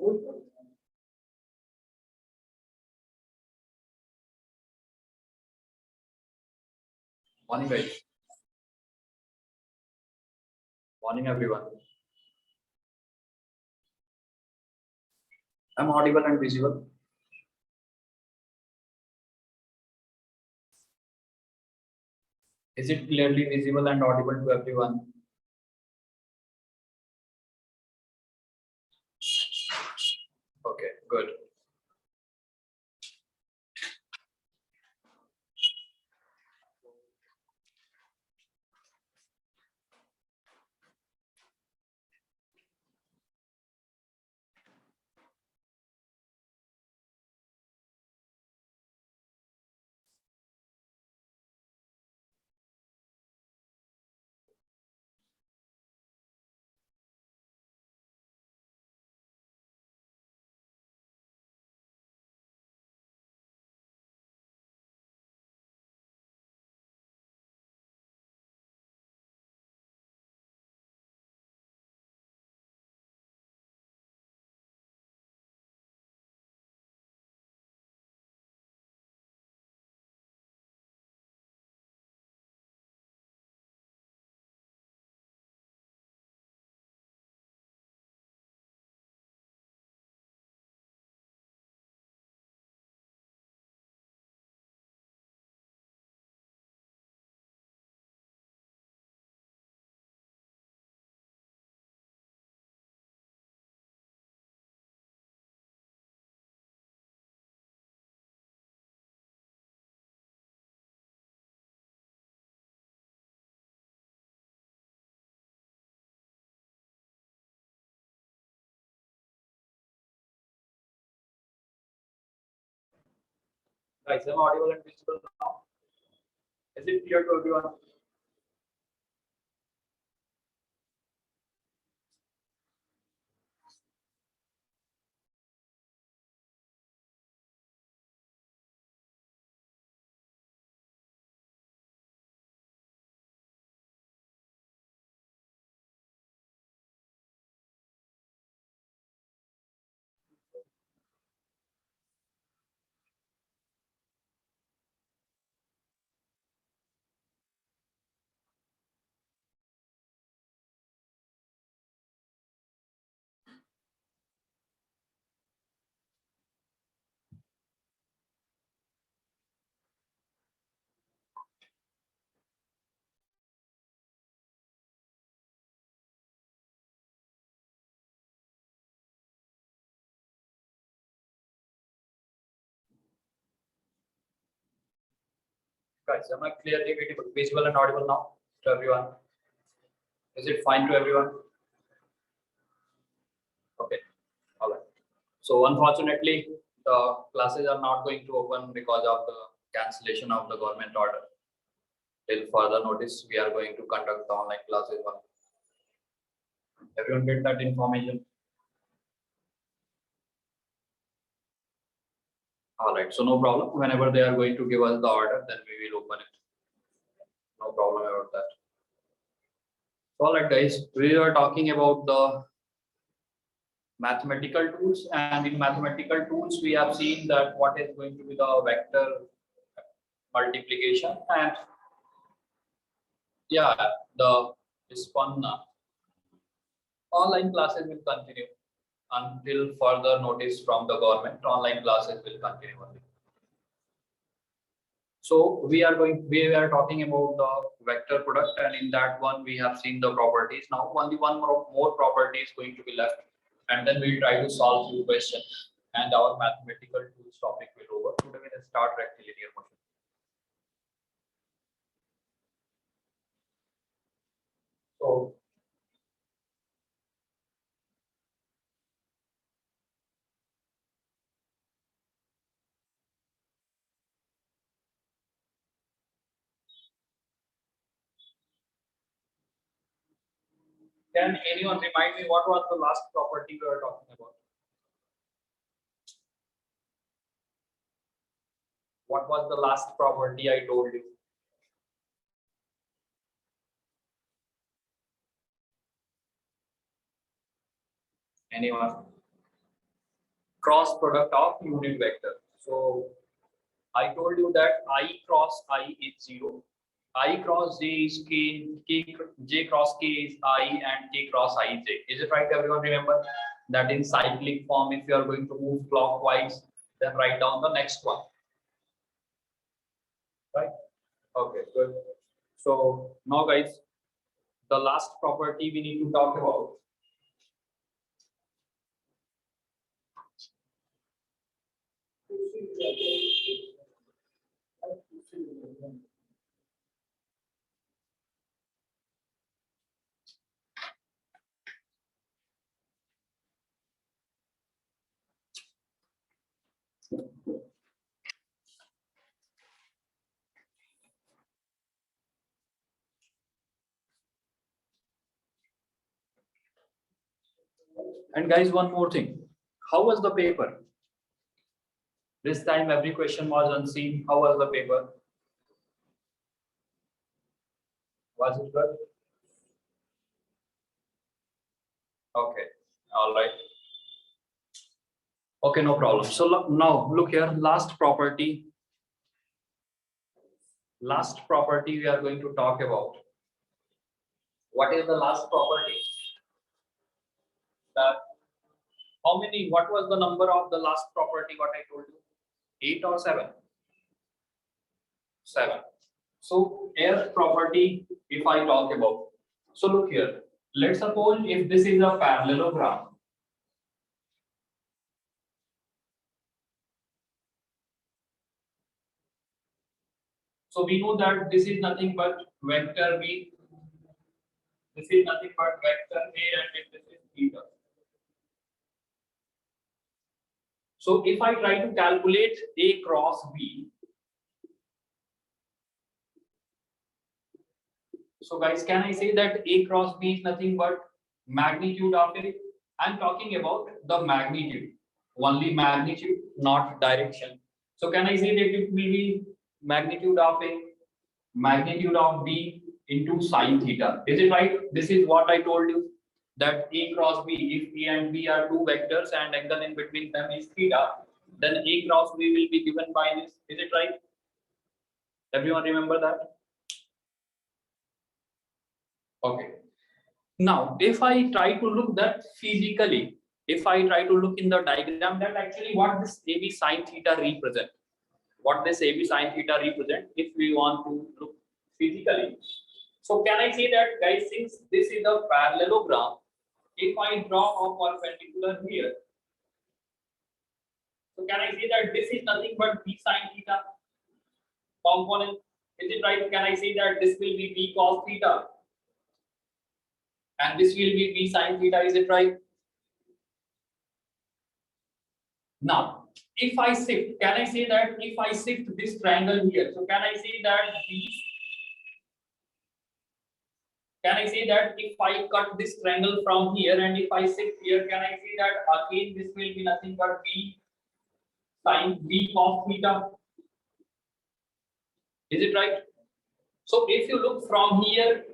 Morning, guys. Morning, everyone. I'm audible and visible. Is it clearly visible and audible to everyone? Okay, good. Guys, I'm audible and visible now. Is it clear to everyone? Guys, am I clearly visible and audible now to everyone? Is it fine to everyone? Okay, all right. So unfortunately, the classes are not going to open because of the cancellation of the government order. Till further notice, we are going to conduct the online classes. Everyone get that information? All right, so no problem. Whenever they are going to give us the order, then we will open it. No problem about that. All right, guys, we are talking about the mathematical tools, and in mathematical tools, we have seen that what is going to be the vector multiplication, and yeah, the this one online classes will continue until further notice from the government. Online classes will continue only. So we are talking about the vector product, and in that one we have seen the properties. Now only one more property is going to be left, and then we'll try to solve few questions, and our mathematical tools topic will over. Today we will start rectilinear motion. So can anyone remind me what was the last property we were talking about? What was the last property I told you? Anyone? cross product of unit vector. So I told you that I cross I is 0, I cross j is j cross k is I, and k cross I is j. Is it right, everyone? Remember that in cyclic form, if you are going to move clockwise, then write down the next one. Right? Okay, good. So now guys, the last property we need to talk about. And guys, one more thing. How was the paper? This time every question was unseen. How was the paper? Was it good? Okay, all right. Okay, no problem. So now look here, last property. Last property we are going to talk about. What is the last property? That how many? What was the number of the last property? What I told you? 8 or 7? 7. So here property, if I talk about. So look here. Let's suppose if this is a parallelogram. So we know that this is nothing but vector v. This is nothing but vector a, and this is theta. So if I try to calculate a cross b. So guys, can I say that a cross b is nothing but magnitude of a? I'm talking about the magnitude, only magnitude, not direction. So can I say that it will be magnitude of a, magnitude of b into sine theta? Is it right? This is what I told you, that a cross b, if a and b are two vectors and angle in between them is theta, then a cross b will be given by this. Is it right? Everyone remember that? Okay. Now, if I try to look that physically, if I try to look in the diagram, that actually what this AB sine theta represent, what this AB sine theta represent, if we want to look physically. So can I say that, guys, since this is a parallelogram, if I draw a perpendicular here, so can I say that this is nothing but B sine theta component? Is it right? Can I say that this will be B cos theta? And this will be B sine theta, is it right? Now, if I shift, can I say that if I shift this triangle here, so can I say that these, can I say that if I cut this triangle from here and if I shift here, can I say that again this will be nothing but B sine B cos theta? Is it right? So if you look from here,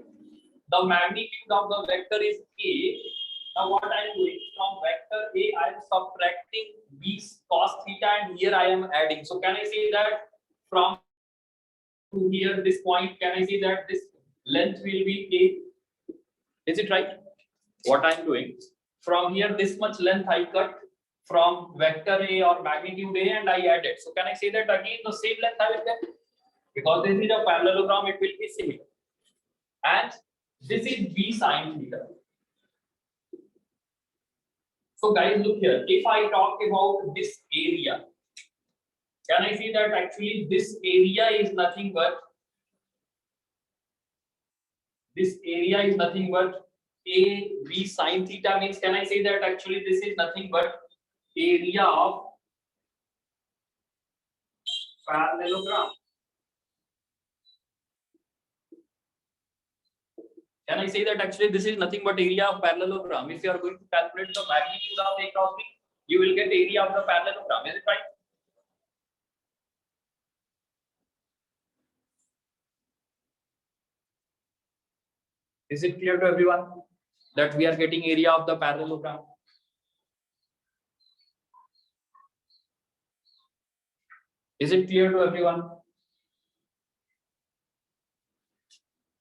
the magnitude of the vector is A. Now what I am doing, from vector A, I am subtracting B cos theta, and here I am adding. So can I say that from to here, this point, can I say that this length will be A? Is it right? What I am doing, from here, this much length I cut from vector A or magnitude A and I added. So can I say that again the same length I will get? Because this is a parallelogram, it will be similar. And this is B sine theta. So guys, look here. If I talk about this area, can I say that actually this area is nothing but A B sine theta? Means can I say that actually this is nothing but area of parallelogram? Can I say that actually this is nothing but area of parallelogram? If you are going to calculate the magnitude of A cross B, you will get area of the parallelogram. Is it right? Is it clear to everyone that we are getting area of the parallelogram? Is it clear to everyone?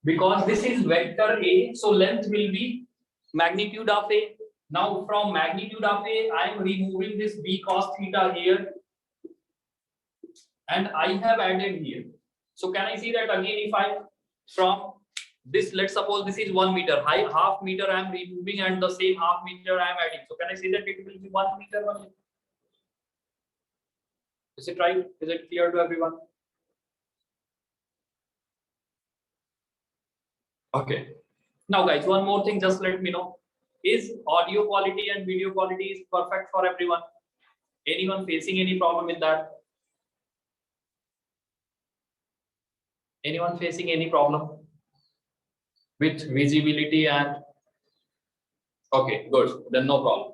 Because this is vector A, so length will be magnitude of A. Now from magnitude of A, I am removing this B cos theta here, and I have added here. So can I see that again? If I from this, let's suppose this is 1 meter, high half meter I am removing, and the same half meter I am adding. So can I see that it will be 1 meter? 1 meter. Is it right? Is it clear to everyone? Okay. Now guys, one more thing, just let me know. Is audio quality and video quality is perfect for everyone? Anyone facing any problem with that? Anyone facing any problem with visibility and okay, good, then no problem.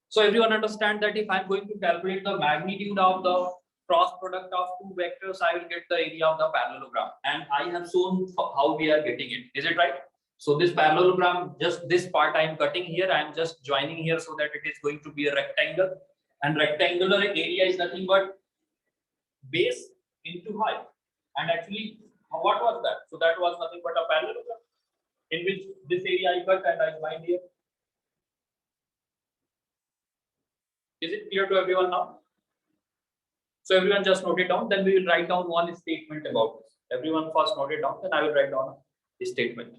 So everyone understand that if I'm going to calculate the magnitude of the cross product of two vectors, I will get the area of the parallelogram, and I have shown how we are getting it. Is it right? So this parallelogram, just this part I am cutting here, I am just joining here so that it is going to be a rectangle, and rectangular area is nothing but base into height. And actually, what was that? So that was nothing but a parallelogram in which this area I cut and I joined here. Is it clear to everyone now? So everyone just note it down. Then we will write down one statement about this. Everyone first note it down. Then I will write down a statement.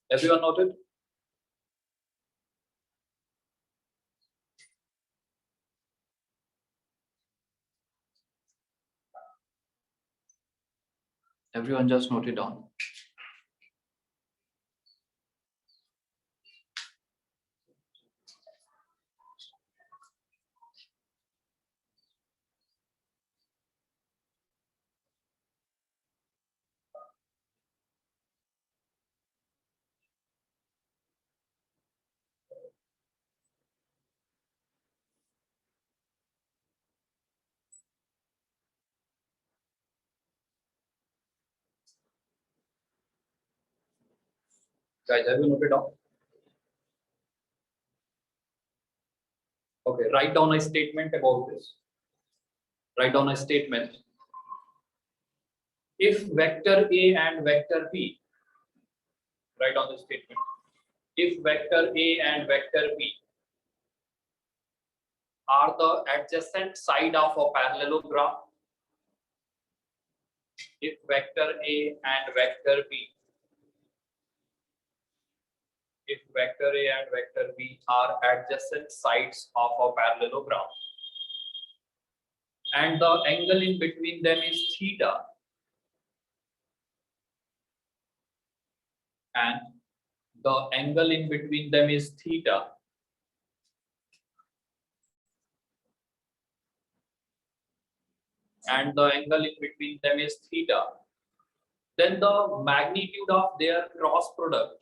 Everyone noted? Everyone just note it down. Guys, have you noted down? Okay, write down a statement about this. Write down a statement. If vector A and vector B, write down the statement. If vector A and vector B are the adjacent side of a parallelogram, if vector A and vector B, if vector A and vector B are adjacent sides of a parallelogram, and the angle in between them is theta, and the angle in between them is theta, and the angle in between them is theta, then the magnitude of their cross product,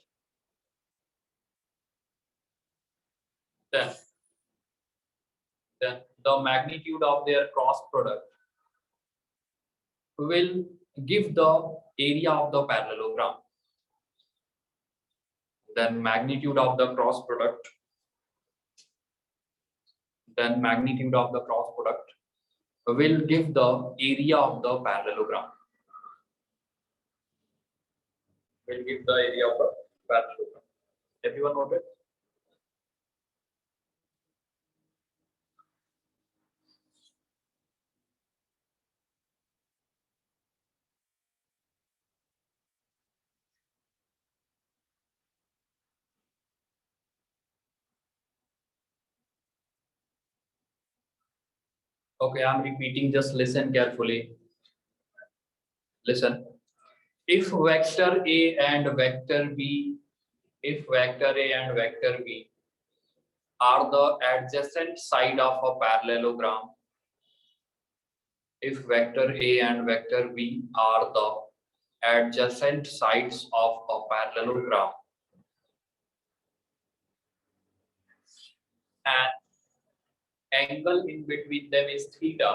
then the magnitude of their cross product will give the area of the parallelogram. Then magnitude of the cross product, then magnitude of the cross product will give the area of the parallelogram. Will give the area of the parallelogram. Everyone noted? Okay, I'm repeating, just listen carefully. Listen. If vector A and vector B if vector A and vector B are the adjacent side of a parallelogram, if vector A and vector B are the adjacent sides of a parallelogram and angle in between them is theta,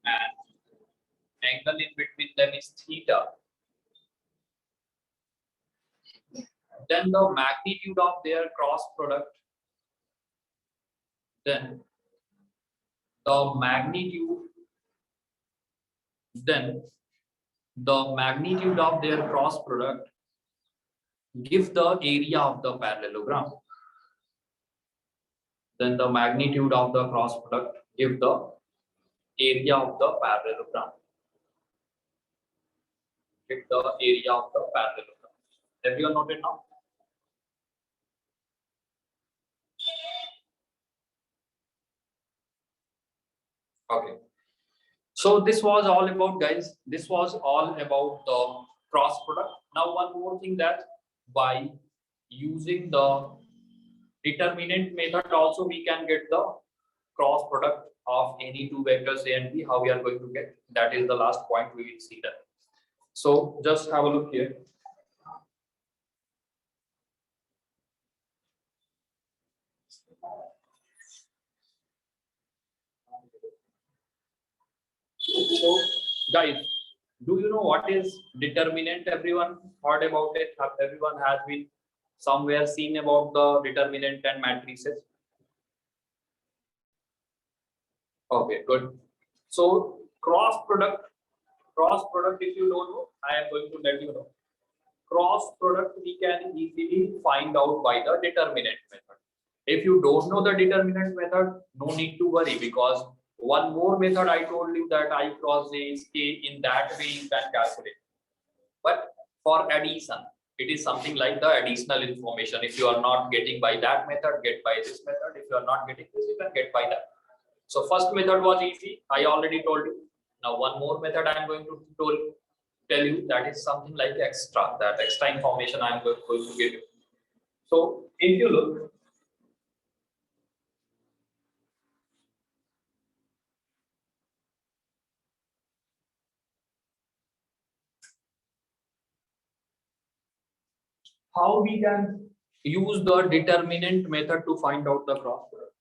and angle in between them is theta, then the magnitude of their cross product, then the magnitude of their cross product give the area of the parallelogram. Then the magnitude of the cross product give the area of the parallelogram. Give the area of the parallelogram. Everyone noted now? Okay. So this was all about, guys. This was all about the cross product. Now one more thing, that by using the determinant method also we can get the cross product of any two vectors A and B. How we are going to get that is the last point we will see that. So just have a look here. So guys, do you know what is determinant? Everyone heard about it? Everyone has been somewhere seen about the determinant and matrices? Okay, good. So cross product, if you don't know, I am going to let you know. Cross product we can easily find out by the determinant method. If you don't know the determinant method, no need to worry, because one more method I told you, that I cross J is K. In that way you can calculate. But for addition, it is something like the additional information. If you are not getting by that method, get by this method. If you are not getting this, you can get by that. So first method was easy, I already told you. Now one more method I am going to tell you, that is something like extra. That extra information I am going to give you. So if you look, how we can use the determinant method to find out the cross product.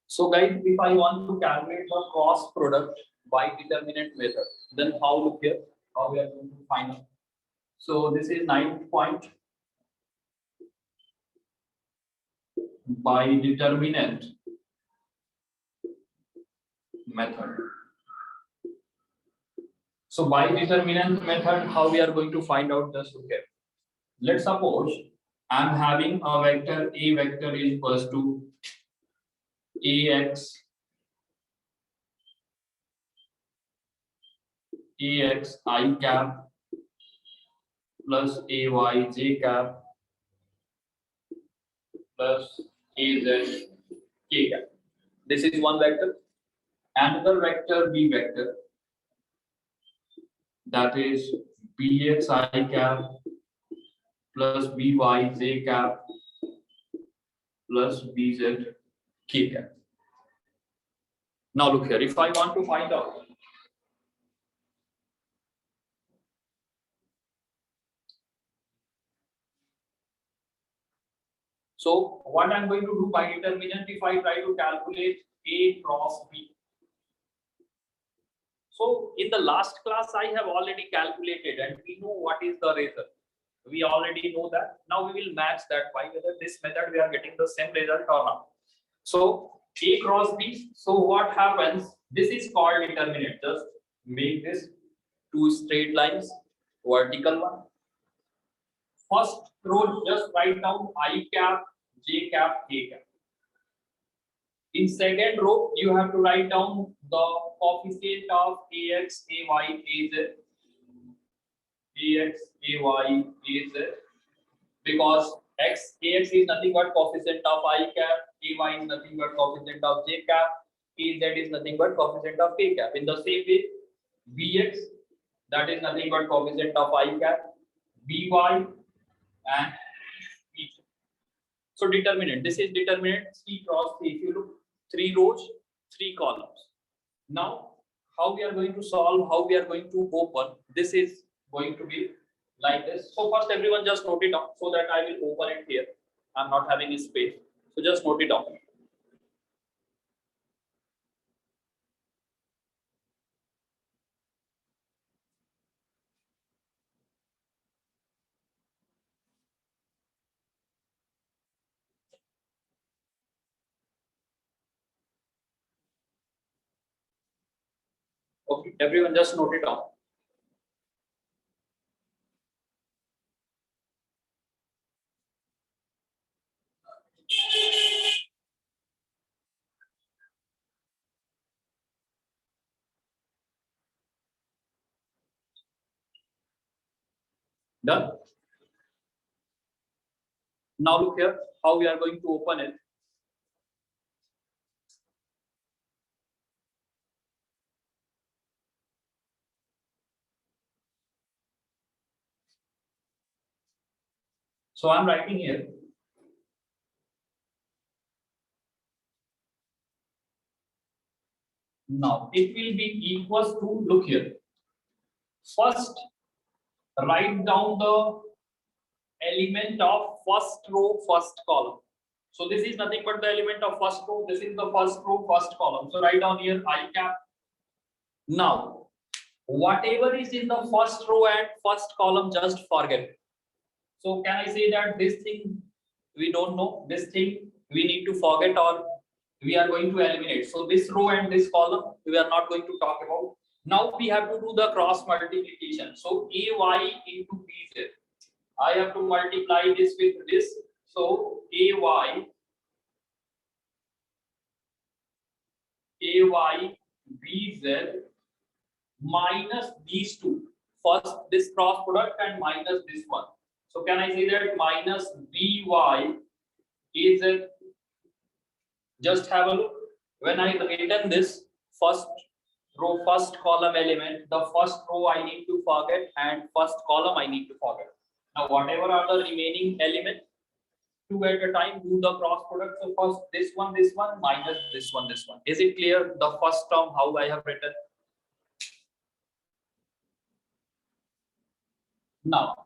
So guys, if I want to calculate the cross product by determinant method, then how, look here, how we are going to find out. So this is 9 point by determinant method. So by determinant method, how we are going to find out, just look here. Let's suppose I'm having a vector, A vector is equals to ax I cap plus ay j cap plus az k cap. This is one vector. Another vector, B vector, that is bx I cap plus by j cap plus bz k cap. Now look here, if I want to find out so what I'm going to do by determinant, if I try to calculate A cross B. So in the last class I have already calculated and we know what is the result. We already know that. Now we will match that by whether this method we are getting the same result or not. So A cross B. So what happens? This is called determinant. Just make this two straight lines, vertical one. First row, just write down I cap, J cap, K cap. In second row, you have to write down the coefficient of AX, AY, AZ. ax ay az, because ax is nothing but coefficient of I cap, ay is nothing but coefficient of j cap, az is nothing but coefficient of k cap. In the same way, bx, that is nothing but coefficient of I cap, by, and bj. So determinant, this is determinant C cross C. If you look, 3 rows, 3 columns. Now, how we are going to solve, how we are going to open, this is going to be like this. So first everyone just note it down so that I will open it here. I'm not having a space. So just note it down. Okay, everyone just note it down. Done. Now look here, how we are going to open it. So I'm writing here. Now it will be equals to, look here. First, write down the element of first row, first column. So this is nothing but the element of first row. This is the first row, first column. So write down here I cap. Now, whatever is in the first row and first column, just forget it. So can I say that this thing we don't know, this thing we need to forget, or we are going to eliminate? So this row and this column we are not going to talk about. Now we have to do the cross multiplication. So ay into bz. I have to multiply this with this. So ay bz minus these two. First this cross product and minus this one. So can I say that minus by is a, just have a look. When I written this first row, first column element, the first row I need to forget and first column I need to forget. Now whatever are the remaining elements, 2 at a time, do the cross product. So first this one minus this one. Is it clear? The first term how I have written. Now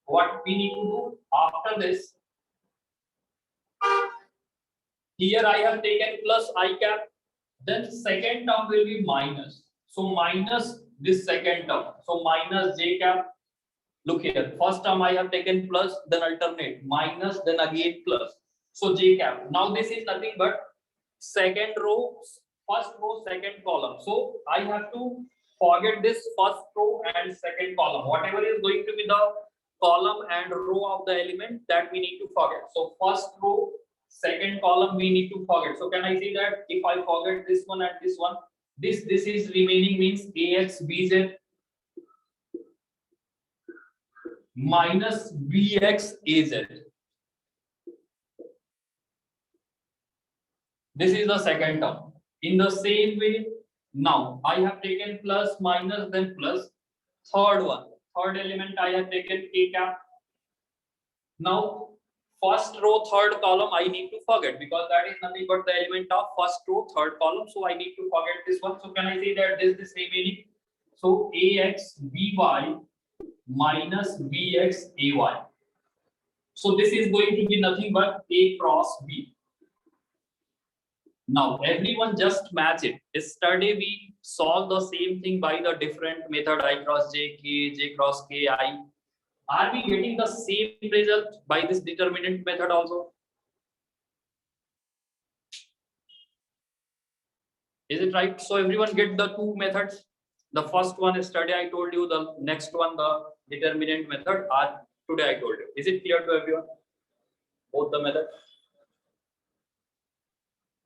what we need to do after this, here I have taken plus I cap, then second term will be minus. So minus this second term. So minus j cap. Look here, first term I have taken plus, then alternate, minus, then again plus. So j cap. Now this is nothing but second row, first row, second column. So I have to forget this first row and second column. Whatever is going to be the column and row of the element, that we need to forget. So first row, second column we need to forget. So can I say that if I forget this one and this one, this is remaining, means ax bz minus bx az. This is the second term. In the same way, now I have taken plus, minus, then plus. Third one, third element I have taken k cap. Now first row, third column I need to forget, because that is nothing but the element of first row, third column. So I need to forget this one. So can I say that this remaining? So ax by minus bx ay. So this is going to be nothing but a cross b. Now everyone just match it. Yesterday we solved the same thing by the different method, I cross j, k, j cross k, I. Are we getting the same result by this determinant method also? Is it right? So everyone get the two methods. The first one yesterday I told you, the next one the determinant method, are today I told you. Is it clear to everyone? Both the methods.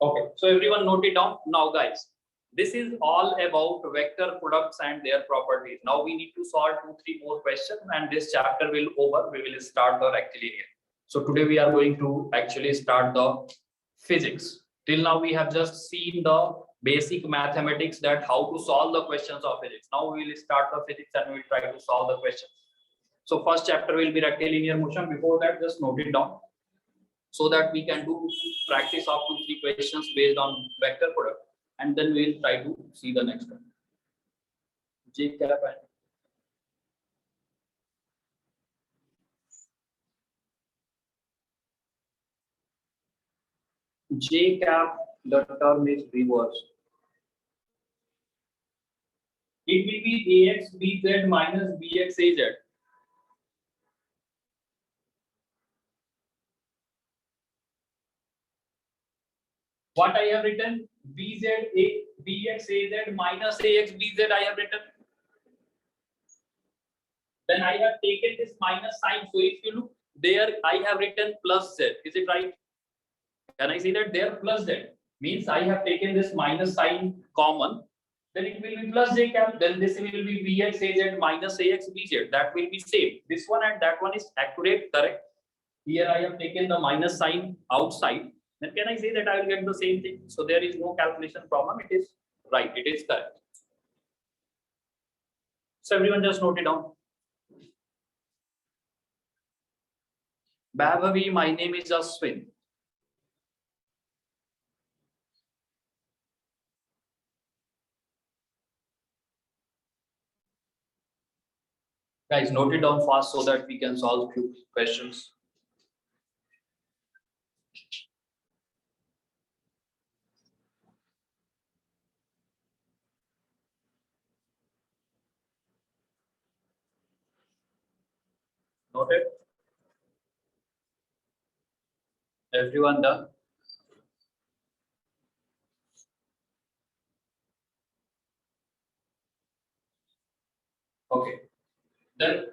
Okay, so everyone note it down now, guys. This is all about vector products and their properties. Now we need to solve 2-3 more questions, and this chapter will over. We will start the rectilinear. So today we are going to actually start the physics. Till now we have just seen the basic mathematics, that how to solve the questions of physics. Now we will start the physics and we will try to solve the questions. So first chapter will be rectilinear motion. Before that, just note it down so that we can do practice of 2-3 questions based on vector product, and then we will try to see the next one. J cap and J cap, the term is reversed. It will be AX BZ minus BX AZ. What I have written, BX AZ minus AX BZ I have written. Then I have taken this minus sign. So if you look there, I have written plus Z. Is it right? Can I see that there plus Z? Means I have taken this minus sign common. Then it will be plus J cap. Then this will be BX AZ minus AX BZ. That will be same. This one and that one is accurate, correct? Here I have taken the minus sign outside. Then can I say that I will get the same thing? So there is no calculation problem. It is right. It is correct. So everyone just note it down. Bhavavi, my name is Aswin. Guys, note it down fast so that we can solve few questions. Noted? Everyone done? Okay. Then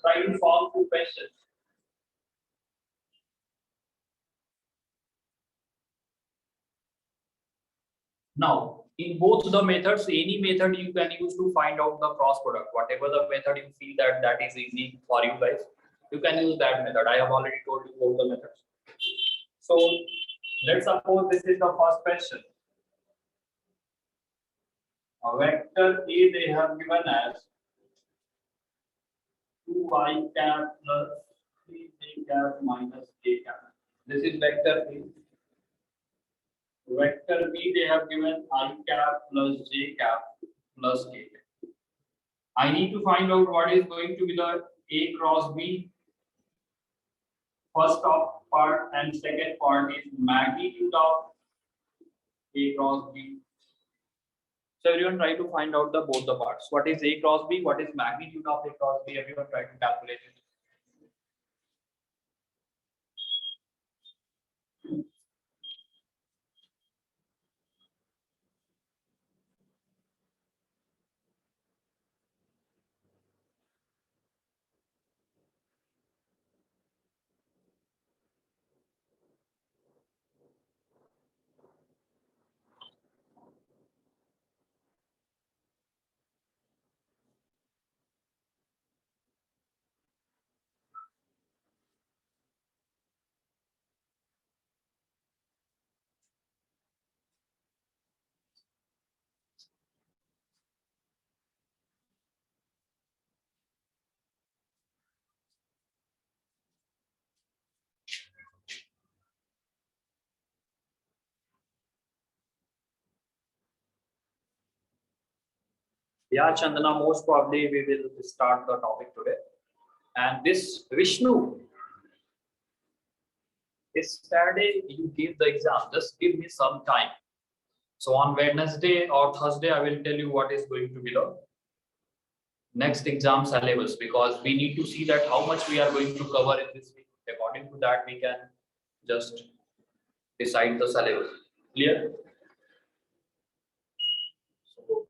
try to solve two questions. Now, in both the methods, any method you can use to find out the cross product. Whatever the method you feel that is easy for you guys, you can use that method. I have already told you both the methods. So let's suppose this is the first question. A vector A they have given as 2I cap plus 3J cap minus K cap. This is vector A. Vector B they have given I cap plus J cap plus K cap. I need to find out what is going to be the A cross B. First part and second part is magnitude of A cross B. So everyone try to find out the both the parts. What is A cross B? What is magnitude of A cross B? Everyone try to calculate it. Yeah, Chandana, most probably we will start the topic today. And this Vishnu, this Saturday you give the exam. Just give me some time. So on Wednesday or Thursday, I will tell you what is going to be the next exam syllabus, because we need to see that how much we are going to cover in this week. According to that, we can just decide the syllabus. Clear? So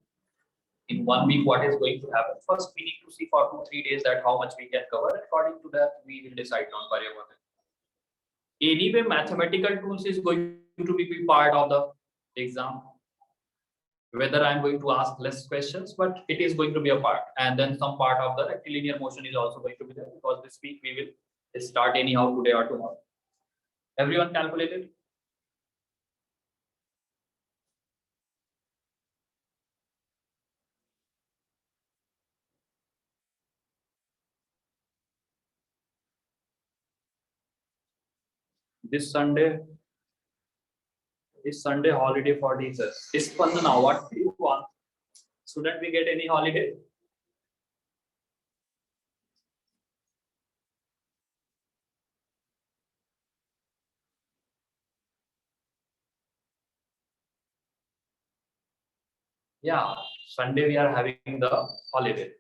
in 1 week, what is going to happen? First, we need to see for 2-3 days that how much we can cover. According to that, we will decide. Don't worry about it. Anyway, mathematical tools is going to be part of the exam. whether I'm going to ask less questions, but it is going to be a part. And then some part of the rectilinear motion is also going to be there, because this week we will start anyhow today or tomorrow. Everyone calculated? This Sunday is Sunday holiday for teachers. Is Spandana, what do you want? Shouldn't we get any holiday? Yeah, Sunday we are having the holiday.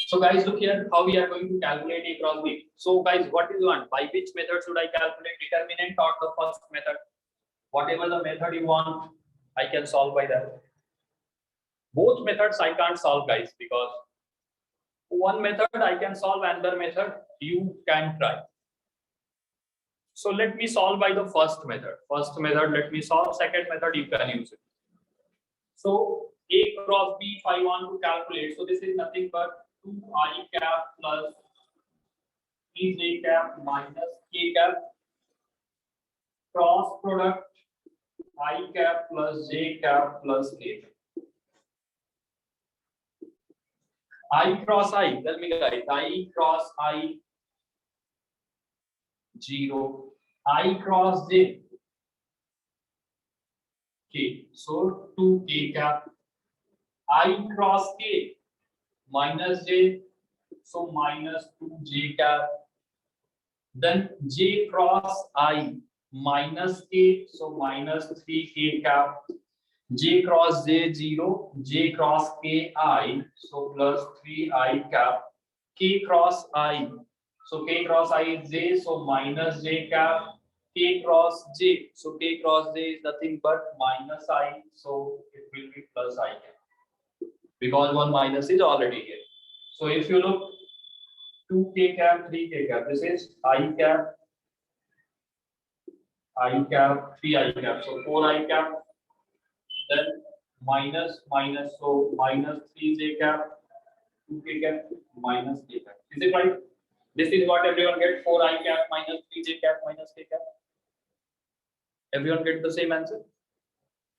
So guys, look here how we are going to calculate A cross B. So guys, what do you want? By which method should I calculate determinant or the first method? Whatever the method you want, I can solve by that. Both methods I can't solve, guys, because one method I can solve, another method you can try. So let me solve by the first method. First method, let me solve. Second method, you can use it. So A cross B, if I want to calculate, so this is nothing but 2I cap plus 3J cap minus K cap cross product I cap plus J cap plus K cap. I cross I, tell me guys, I cross I 0, I cross J K, so 2K cap, I cross K minus J, so minus 2J cap, then J cross I minus K, so minus 3K cap, J cross J 0, J cross K I, so plus 3I cap, K cross I, so K cross I is J, so minus J cap, K cross J, so K cross J is nothing but minus I, so it will be plus I cap, because one minus is already here. So if you look 2K cap, 3K cap, this is I cap, 3I cap, so 4I cap, then minus, so minus 3J cap, 2K cap, minus K cap. Is it right? This is what everyone get, 4I cap minus 3J cap minus K cap. Everyone get the same answer?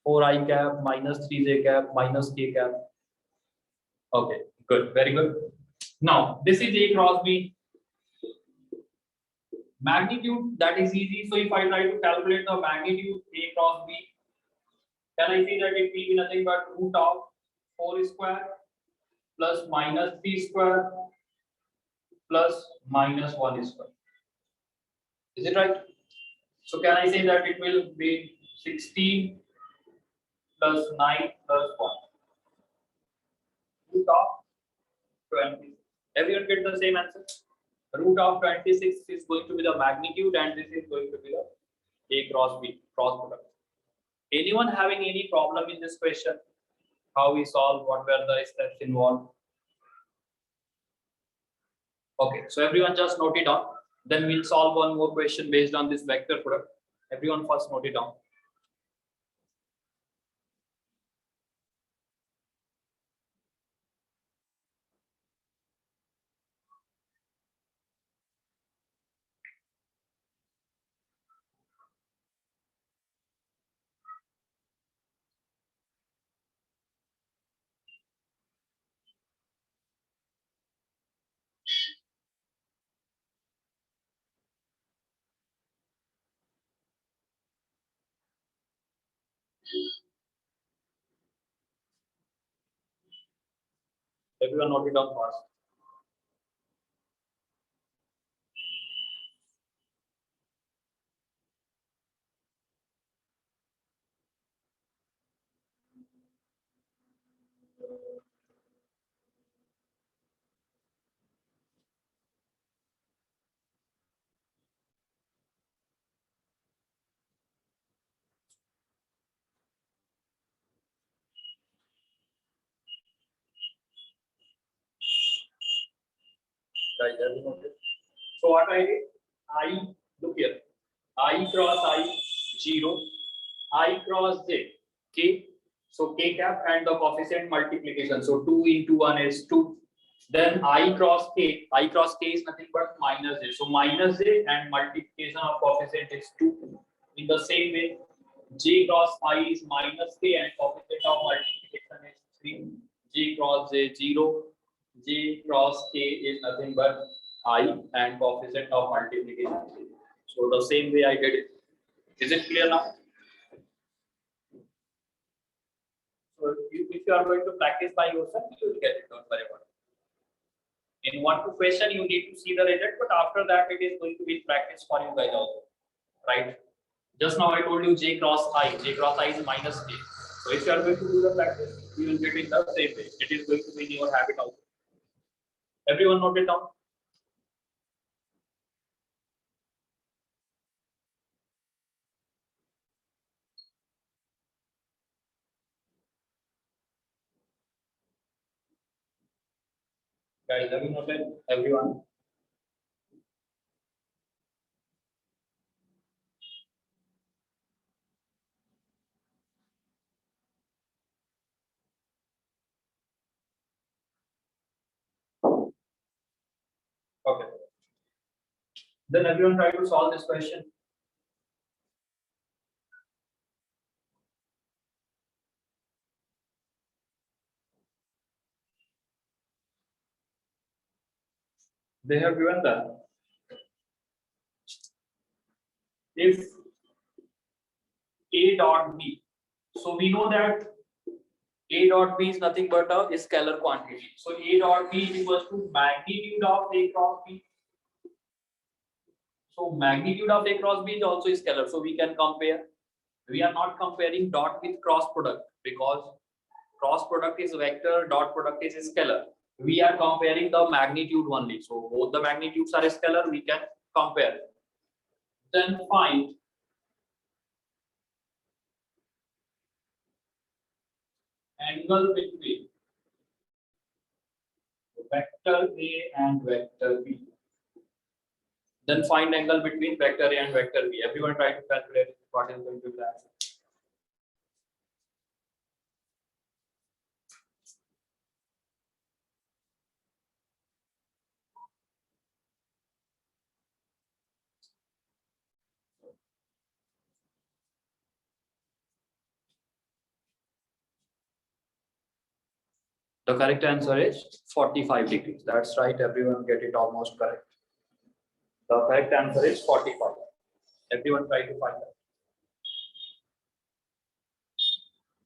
4I cap minus 3J cap minus K cap. Okay, good, very good. Now, this is A cross B. Magnitude, that is easy. So if I try to calculate the magnitude A cross B, then I see that it will be nothing but root of 4 square plus minus 3 square plus minus 1 square. Is it right? So can I say that it will be 16 plus 9 plus 1? Root of 20. Everyone get the same answer? Root of 26 is going to be the magnitude, and this is going to be the A cross B, cross product. Anyone having any problem in this question? How we solve? What were the steps involved? Okay, so everyone just note it down. Then we'll solve one more question based on this vector product. Everyone first note it down. Everyone note it down fast. Guys, have you noted? So what I did? I look here. I cross I 0. I cross j, k. So k cap and the coefficient multiplication. So 2 into 1 is 2. Then I cross k. I cross k is nothing but minus j. So minus j and multiplication of coefficient is 2. In the same way, j cross I is minus k and coefficient of multiplication is 3. J cross j 0. J cross k is nothing but I and coefficient of multiplication is 0. So the same way I did it. Is it clear now? So if you are going to practice by yourself, you will get it. Don't worry about it. In one two question, you need to see the result, but after that, it is going to be practice for you guys also, right? Just now I told you j cross I. J cross I is minus k. So if you are going to do the practice, you will get it the same way. It is going to be in your habit also. Everyone note it down. Guys, have you noted? Everyone. Okay. Then everyone try to solve this question. They have given that if A dot B, so we know that A dot B is nothing but a scalar quantity. So A dot B is equals to magnitude of A cross B. So magnitude of A cross B is also scalar. So we can compare. We are not comparing dot with cross product because cross product is vector, dot product is scalar. We are comparing the magnitude only. So both the magnitudes are scalar. We can compare. Then find angle between vector A and vector B. Then find angle between vector A and vector B. Everyone try to calculate what is going to be the answer. The correct answer is 45 degrees. That's right. Everyone get it almost correct. The correct answer is 45. Everyone try to find that.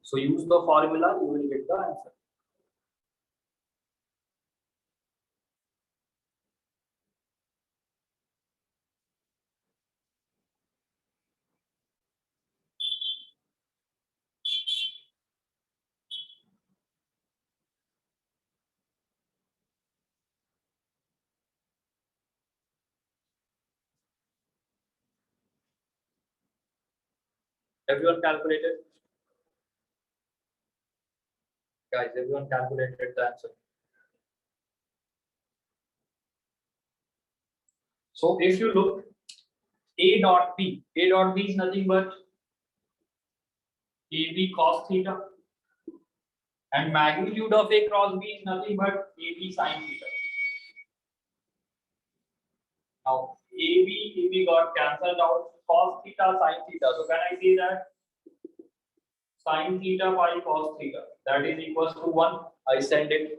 So use the formula, you will get the answer. Everyone calculated? Guys, everyone calculated the answer. So if you look, A dot B is nothing but AB cos theta. And magnitude of A cross B is nothing but AB sin theta. Now AB got cancelled out, cos theta, sin theta. So can I say that sin theta by cos theta that is equals to 1? I send it.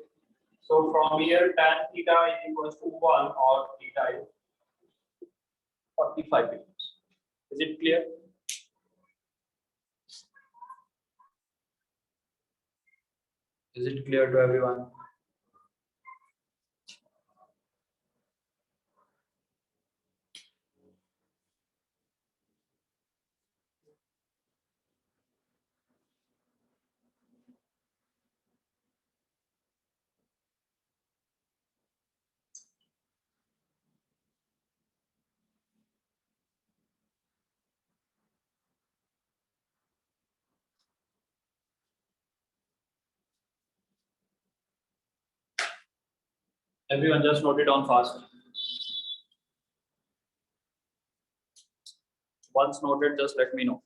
So from here tan theta is equals to 1 or theta is 45 degrees. Is it clear? Is it clear to everyone? Everyone just note it down fast. Once noted, just let me know.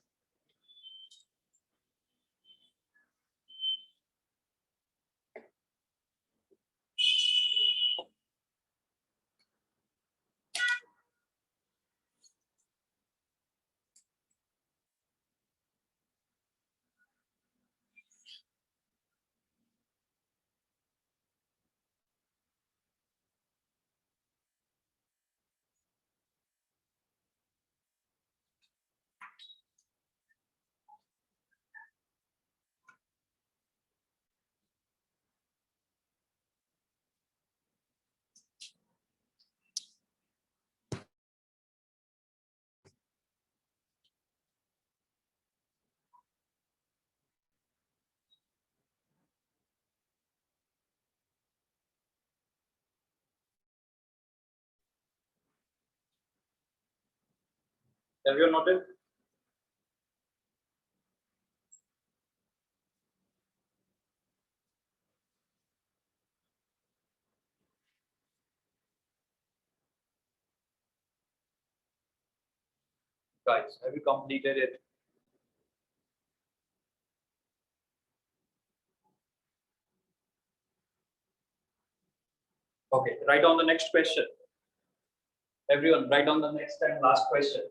Have you noted? Guys, have you completed it? Okay, write on the next question. Everyone, write on the next and last question.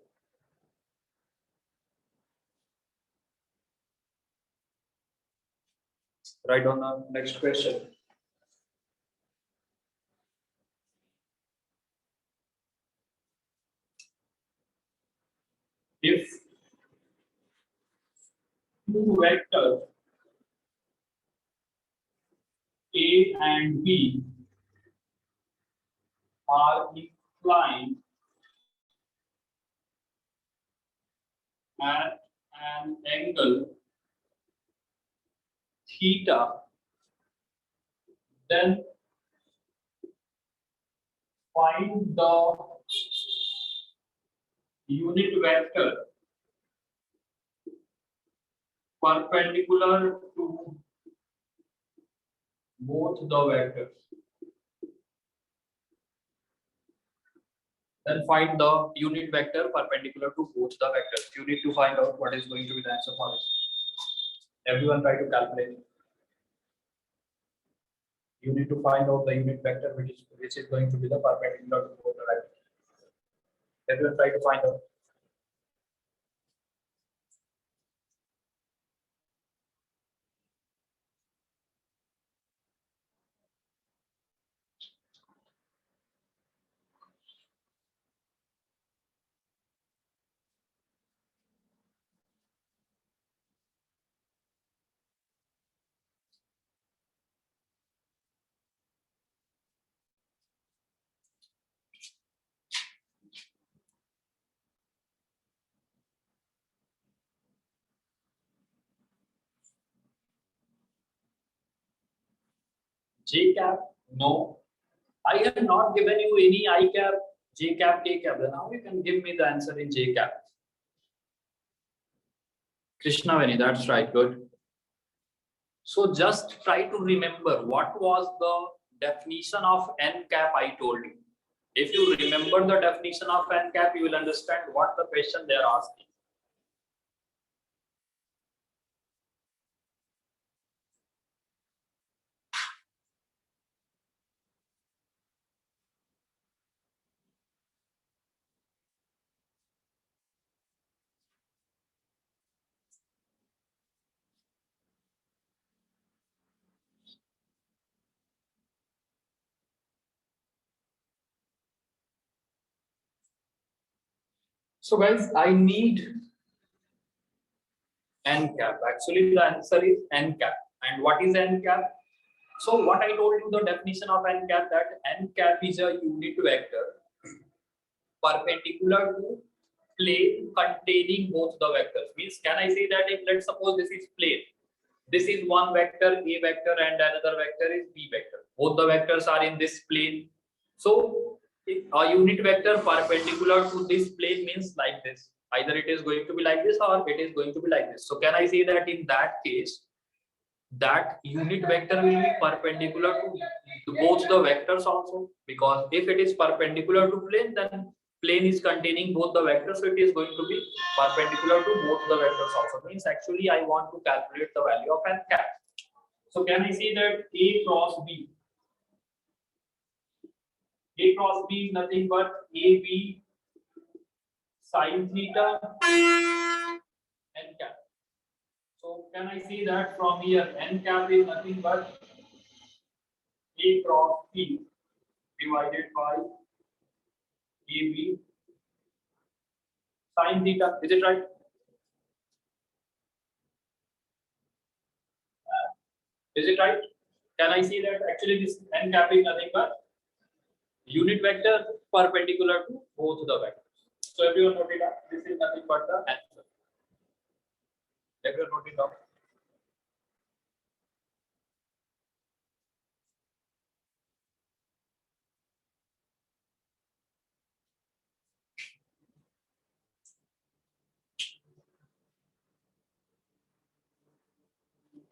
Write on the next question. If two vectors A and B are inclined at an angle theta, then find the unit vector perpendicular to both the vectors. Then find the unit vector perpendicular to both the vectors. You need to find out what is going to be the answer for this. Everyone try to calculate. You need to find out the unit vector which is going to be the perpendicular to both the vectors. Everyone try to find out. J cap? No. I have not given you any I cap, J cap, K cap. Then now you can give me the answer in J cap. Krishnaveni, that's right. Good. So just try to remember what was the definition of N cap I told you. If you remember the definition of N cap, you will understand what the question they are asking. So guys, I need N cap. Actually, the answer is N cap. And what is N cap? So what I told you the definition of N cap, that N cap is a unit vector perpendicular to plane containing both the vectors. Means can I say that if let's suppose this is plane, this is one vector A vector and another vector is B vector. Both the vectors are in this plane. So a unit vector perpendicular to this plane means like this. Either it is going to be like this or it is going to be like this. So can I say that in that case, that unit vector will be perpendicular to both the vectors also? Because if it is perpendicular to plane, then plane is containing both the vectors, so it is going to be perpendicular to both the vectors also. Means actually I want to calculate the value of N cap. So can I say that A cross B? A cross B is nothing but AB sin theta N cap. So can I see that from here N cap is nothing but A cross B divided by AB sin theta. Is it right? Is it right? Can I see that actually this N cap is nothing but unit vector perpendicular to both the vectors? So everyone note it down. This is nothing but the answer. Everyone note it down.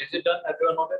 Is it done? Everyone noted?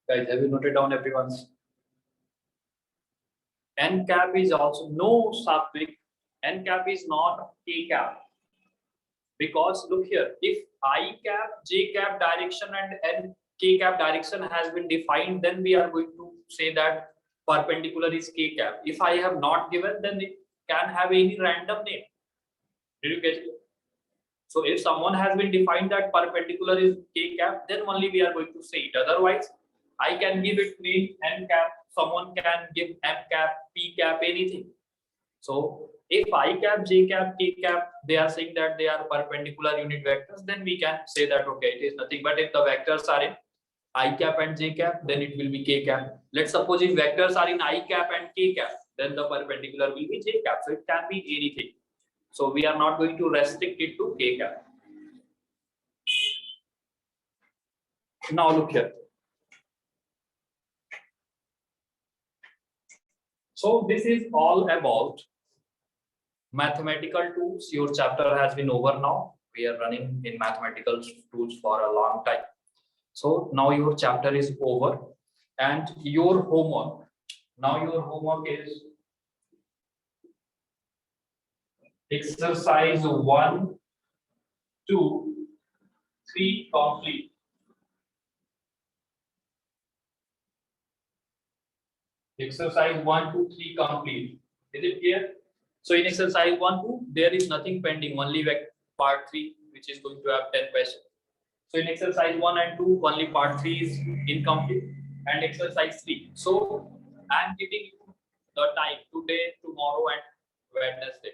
Guys, have you noted down everyone's? N cap is also no Satvik. N cap is not K cap. Because look here, if I cap, J cap direction and N K cap direction has been defined, then we are going to say that perpendicular is K cap. If I have not given, then it can have any random name. Did you get it? So if someone has been defined that perpendicular is K cap, then only we are going to say it. Otherwise, I can give it name N cap, someone can give M cap, P cap, anything. So if I cap, J cap, K cap, they are saying that they are perpendicular unit vectors, then we can say that okay, it is nothing. But if the vectors are in I cap and J cap, then it will be K cap. Let's suppose if vectors are in I cap and K cap, then the perpendicular will be J cap. So it can be anything. So we are not going to restrict it to K cap. Now look here. So this is all about mathematical tools. Your chapter has been over now. We are running in mathematical tools for a long time. So now your chapter is over and your homework. Now your homework is exercise 1, 2, 3 complete. Exercise 1, 2, 3 complete. Is it clear? So in exercise 1, 2, there is nothing pending, only part 3, which is going to have 10 questions. So in exercise 1 and 2, only part 3 is incomplete, and exercise 3. So I am giving you the time today, tomorrow, and Wednesday.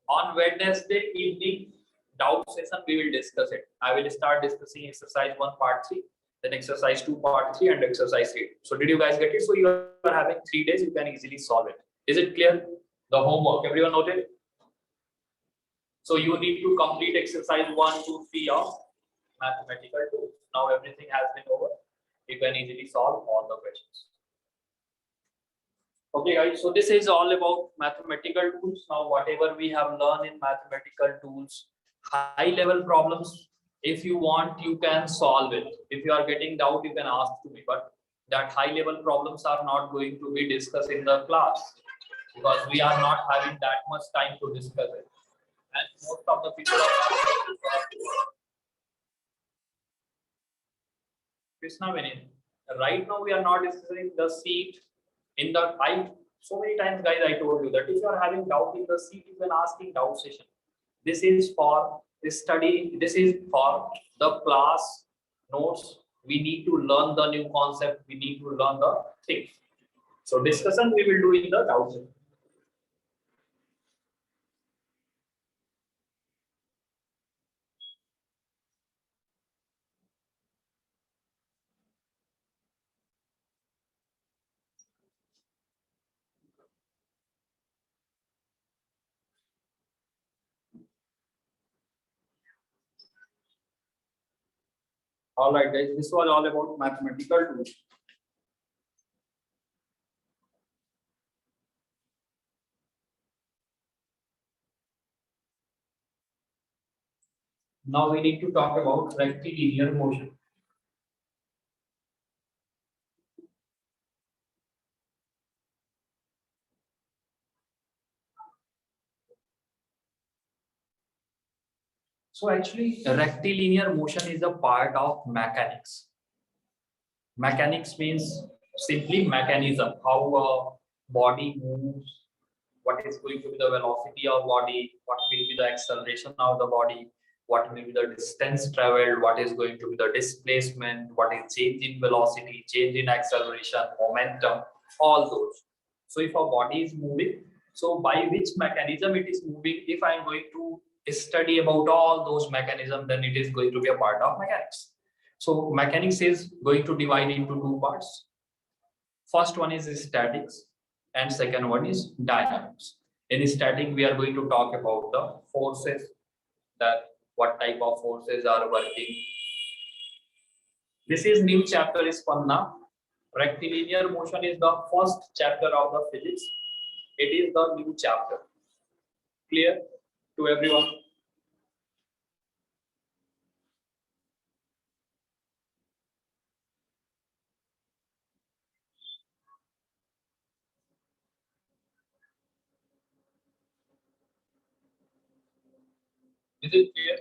On Wednesday evening, doubt session, we will discuss it. I will start discussing exercise 1, part 3, then exercise 2, part 3, and exercise 3. So did you guys get it? So you are having 3 days, you can easily solve it. Is it clear? The homework, everyone noted? So you need to complete exercise 1, 2, 3 of mathematical tools. Now everything has been over. You can easily solve all the questions. Okay, guys. So this is all about mathematical tools. Now, whatever we have learned in mathematical tools, high-level problems, if you want, you can solve it. If you are getting doubt, you can ask to me. But that high-level problems are not going to be discussed in the class because we are not having that much time to discuss it. And most of the people are Krishna Vinay. Right now, we are not discussing the seat in the so many times, guys, I told you that if you are having doubt in the seat, you can ask in doubt session. This is for study. This is for the class notes. We need to learn the new concept. We need to learn the things. So discussion we will do in the doubt session. All right, guys. This was all about mathematical tools. Now we need to talk about rectilinear motion. So actually, rectilinear motion is a part of mechanics. Mechanics means simply mechanism, how a body moves, what is going to be the velocity of body, what will be the acceleration of the body, what will be the distance traveled, what is going to be the displacement, what is change in velocity, change in acceleration, momentum, all those. So if a body is moving, so by which mechanism it is moving, if I am going to study about all those mechanisms, then it is going to be a part of mechanics. So mechanics is going to divide into two parts. First one is statics and second one is dynamics. In static, we are going to talk about the forces, that what type of forces are working. This is new chapter is Panna. Rectilinear motion is the first chapter of the physics. It is the new chapter. Clear to everyone? Is it clear?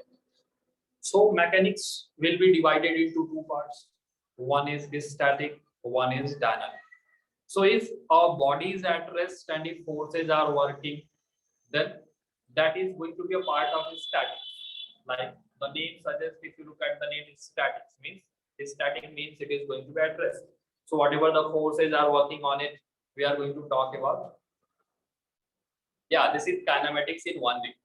So mechanics will be divided into two parts. One is static, one is dynamic. So if our body is at rest and if forces are working, then that is going to be a part of statics. Like the name suggests, if you look at the name, statics means static means it is going to be at rest. So whatever the forces are working on it, we are going to talk about. Yeah, this is kinematics in one way.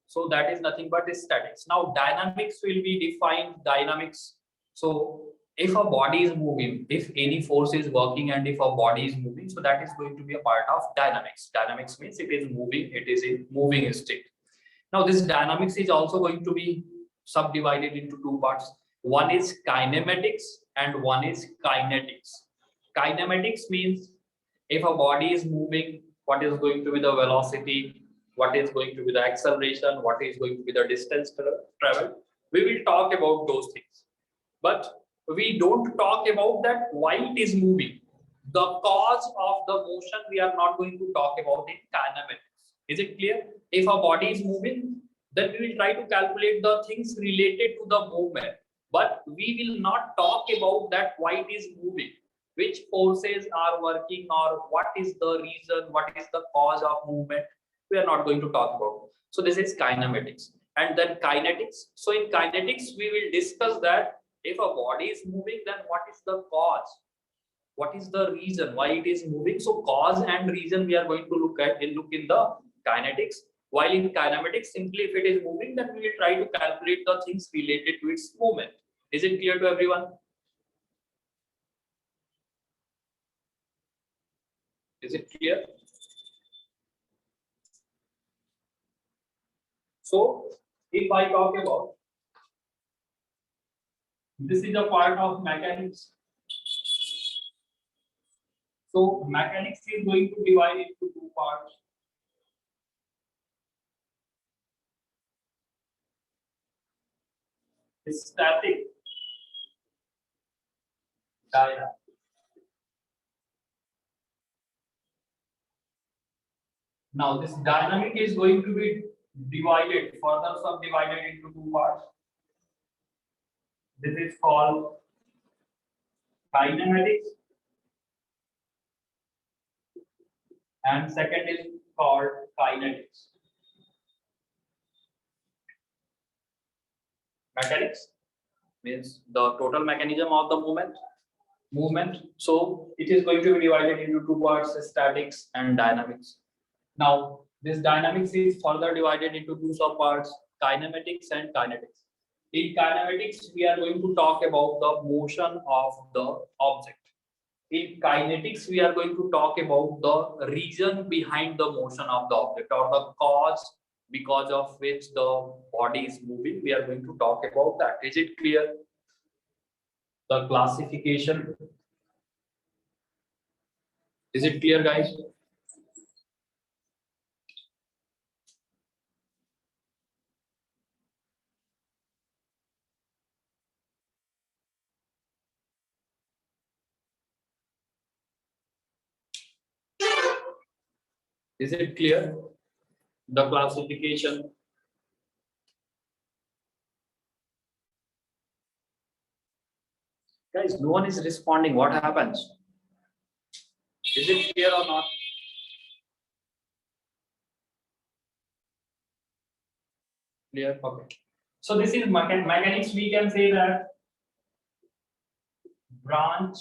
So that is nothing but statics. Now dynamics will be defined dynamics. So if a body is moving, if any force is working and if a body is moving, so that is going to be a part of dynamics. Dynamics means it is moving, it is in moving state. Now this dynamics is also going to be subdivided into two parts. One is kinematics and one is kinetics. Kinematics means if a body is moving, what is going to be the velocity, what is going to be the acceleration, what is going to be the distance traveled. We will talk about those things. But we don't talk about that why it is moving. The cause of the motion we are not going to talk about in kinematics. Is it clear? If a body is moving, then we will try to calculate the things related to the movement. But we will not talk about that why it is moving, which forces are working, or what is the reason, what is the cause of movement. We are not going to talk about. So this is kinematics. And then kinetics. So in kinetics, we will discuss that if a body is moving, then what is the cause? What is the reason why it is moving? So cause and reason we are going to look in the kinetics. While in kinematics, simply if it is moving, then we will try to calculate the things related to its movement. Is it clear to everyone? Is it clear? So if I talk about, this is a part of mechanics. So mechanics is going to divide into two parts. Static, dynamic. Now this dynamic is going to be divided, further subdivided into two parts. This is called kinematics and second is called kinetics. Mechanics means the total mechanism of the movement. So it is going to be divided into two parts, statics and dynamics. Now this dynamics is further divided into two subparts, kinematics and kinetics. In kinematics, we are going to talk about the motion of the object. In kinetics, we are going to talk about the reason behind the motion of the object, or the cause because of which the body is moving. We are going to talk about that. Is it clear? The classification. Is it clear, guys? Is it clear? The classification. Guys, no one is responding. What happens? Is it clear or not? Clear? Okay. So this is mechanics. We can say that branch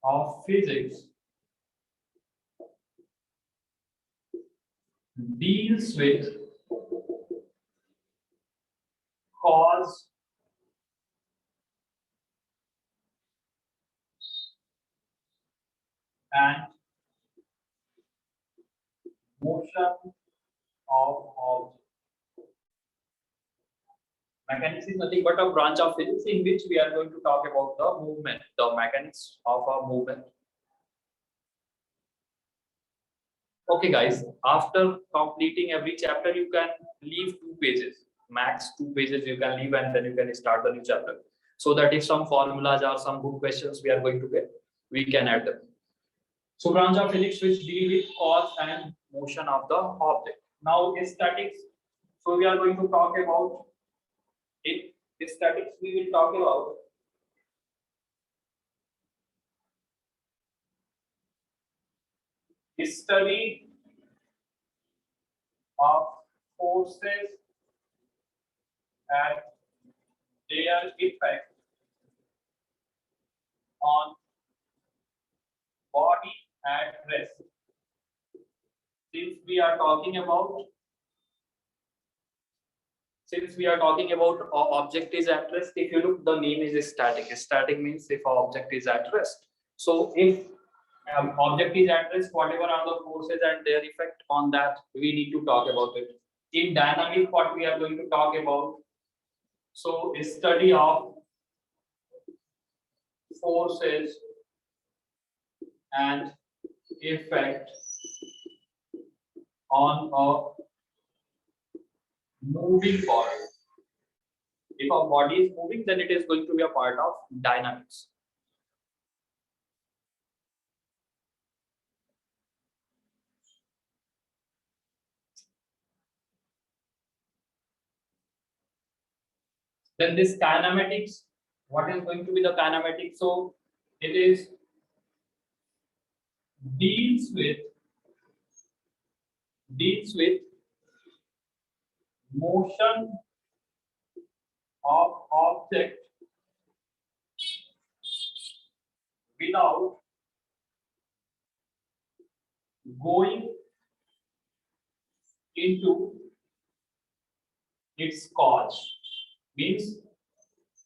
of physics deals with cause and motion of objects. Mechanics is nothing but a branch of physics in which we are going to talk about the movement, the mechanics of a movement. Okay, guys, after completing every chapter, you can leave 2 pages, max 2 pages you can leave, and then you can start the new chapter. So that if some formulas or some good questions we are going to get, we can add them. So branch of physics which deal with cause and motion of the object. Now statics. So we are going to talk about it. Statics we will talk about study of forces and their effect on body at rest. Since we are talking about object is at rest, if you look, the name is static. Static means if a object is at rest. So if object is at rest, whatever are the forces and their effect on that, we need to talk about it. In dynamic, what we are going to talk about, so study of forces and effect on a moving body. If a body is moving, then it is going to be a part of dynamics. Then this kinematics, what is going to be the kinematics? So it is deals with motion of object without going into its cause. Means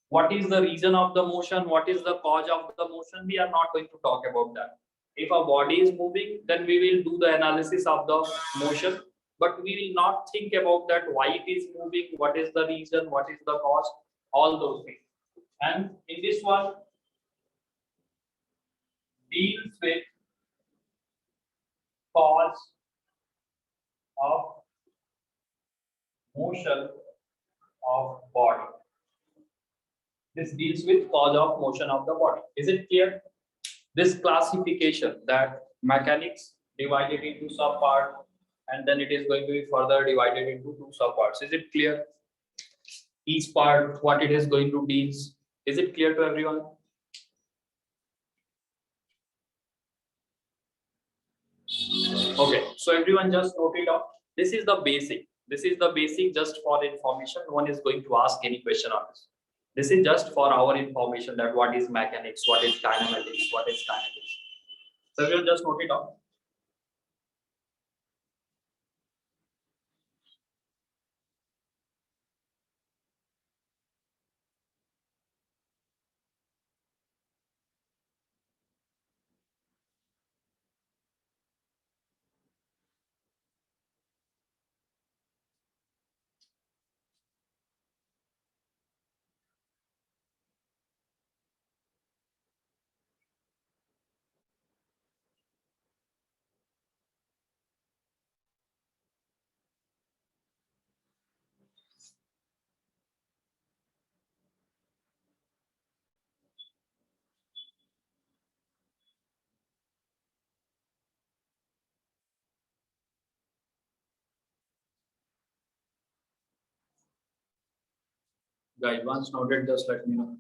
what is the reason of the motion, what is the cause of the motion, we are not going to talk about that. If a body is moving, then we will do the analysis of the motion, but we will not think about that why it is moving, what is the reason, what is the cause, all those things. And in this one deals with cause of motion of body. This deals with cause of motion of the body. Is it clear? This classification that mechanics divided into subpart, and then it is going to be further divided into 2 subparts. Is it clear? Each part, what it is going to deal. Is it clear to everyone? Okay, so everyone just note it down. This is the basic. This is the basic just for information. No one is going to ask any question on this. This is just for our information that what is mechanics, what is kinematics, what is kinetics. So everyone just note it down. Guys, once noted, just let me know.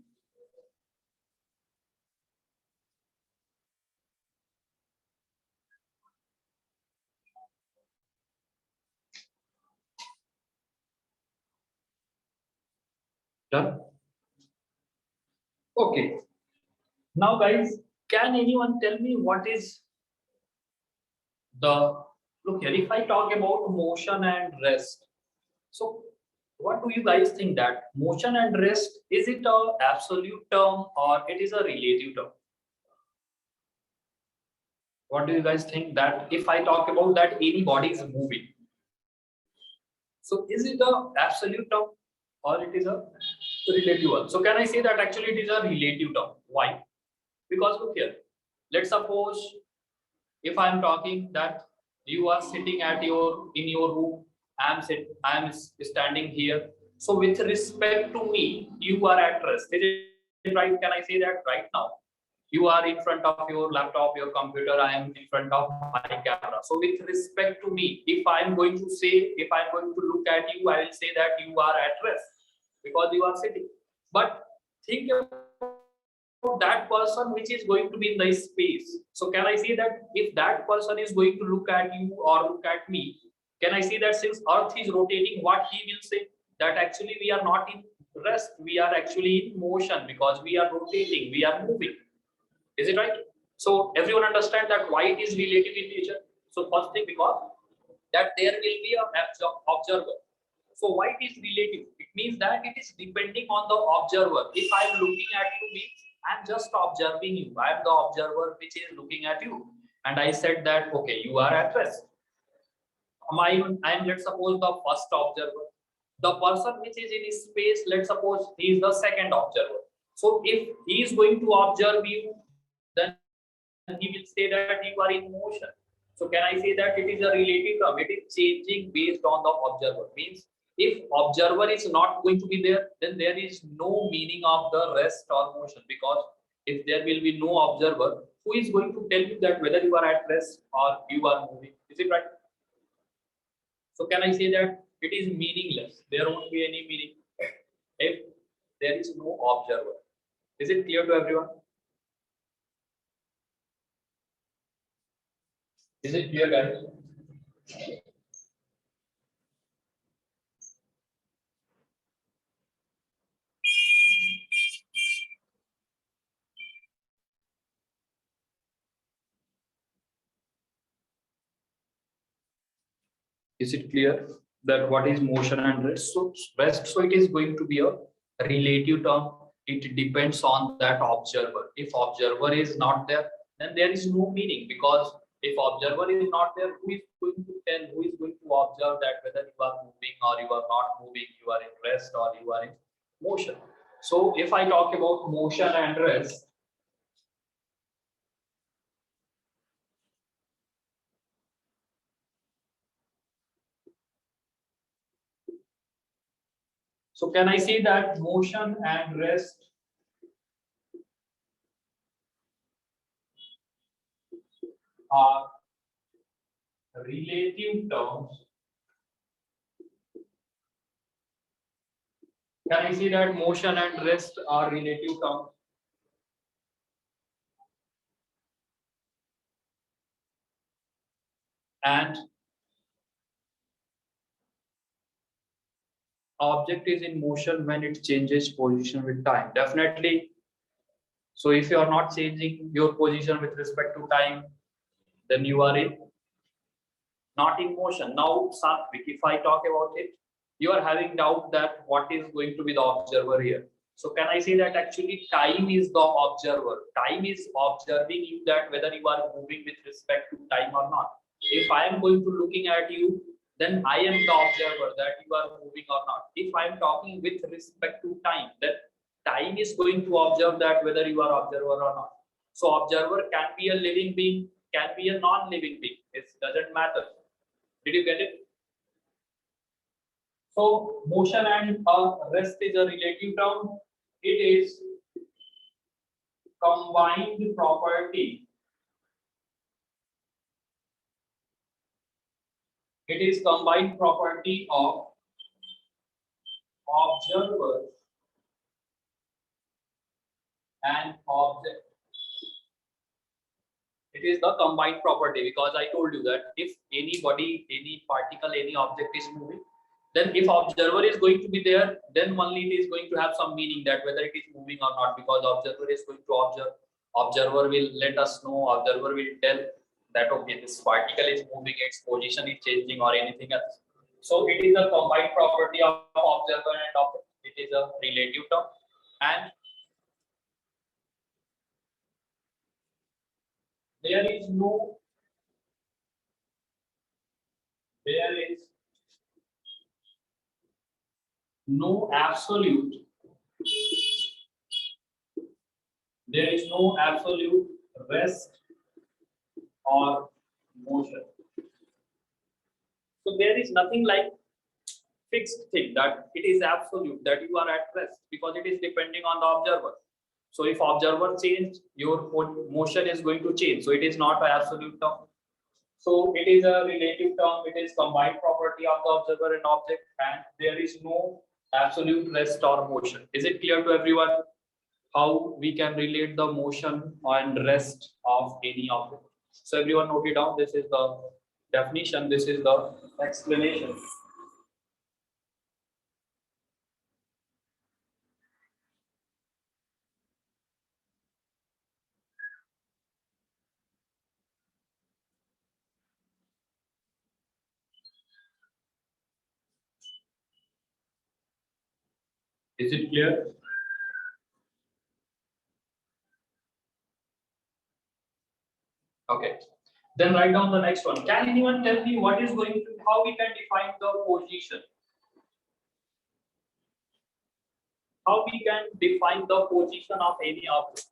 Done. Okay. Now, guys, can anyone tell me what is the look here? If I talk about motion and rest, so what do you guys think that motion and rest, is it a absolute term or it is a relative term? What do you guys think that if I talk about that any body is moving, so is it a absolute term or it is a relative one? So can I say that actually it is a relative term? Why? Because look here, let's suppose if I'm talking that you are sitting at your in your room, I am standing here. So with respect to me, you are at rest. Is it right? Can I say that right now? You are in front of your laptop, your computer, I am in front of my camera. So with respect to me, if I'm going to say, if I'm going to look at you, I will say that you are at rest because you are sitting. But think about that person which is going to be in the space. So can I say that if that person is going to look at you or look at me, can I say that since Earth is rotating, what he will say? That actually we are not in rest, we are actually in motion because we are rotating, we are moving. Is it right? So everyone understand that why it is relative in nature. So first thing, because that there will be a observer. So why it is relative? It means that it is depending on the observer. If I am looking at you, means I am just observing you. I am the observer which is looking at you. And I said that, okay, you are at rest. I am, let's suppose, the first observer. The person which is in space, let's suppose he is the second observer. So if he is going to observe you, then he will say that you are in motion. So can I say that it is a relative term? It is changing based on the observer. Means if observer is not going to be there, then there is no meaning of the rest or motion, because if there will be no observer, who is going to tell you that whether you are at rest or you are moving? Is it right? So can I say that it is meaningless? There won't be any meaning if there is no observer. Is it clear to everyone? Is it clear, guys? Is it clear that what is motion and rest? So rest, so it is going to be a relative term. It depends on that observer. If observer is not there, then there is no meaning, because if observer is not there, who is going to tell, who is going to observe that whether you are moving or you are not moving, you are in rest or you are in motion? So if I talk about motion and rest, so can I say that motion and rest are relative terms? Can I say that motion and rest are relative terms? And object is in motion when it changes position with time. Definitely. So if you are not changing your position with respect to time, then you are in not in motion. Now, Satvik, if I talk about it, you are having doubt that what is going to be the observer here. So can I say that actually time is the observer? Time is observing you that whether you are moving with respect to time or not. If I am going to looking at you, then I am the observer that you are moving or not. If I am talking with respect to time, then time is going to observe that whether you are observer or not. So observer can be a living being, can be a non-living being. It doesn't matter. Did you get it? So motion and rest is a relative term. It is combined property. It is combined property of observer and object. It is the combined property, because I told you that if anybody, any particle, any object is moving, Then if observer is going to be there, then only it is going to have some meaning that whether it is moving or not, because observer is going to observe, observer will let us know, observer will tell that okay, this particle is moving, its position is changing or anything else. So it is a combined property of observer and object. It is a relative term, and there is no, there is no absolute, there is no absolute rest or motion. So there is nothing like fixed thing that it is absolute that you are at rest, because it is depending on the observer. So if observer change, your motion is going to change. So it is not an absolute term. So it is a relative term. It is combined property of the observer and object, and there is no absolute rest or motion. Is it clear to everyone how we can relate the motion and rest of any object? So everyone note it down. This is the definition. This is the explanation. Is it clear? Okay. Then write down the next one. Can anyone tell me what is going to, how we can define the position? How we can define the position of any object?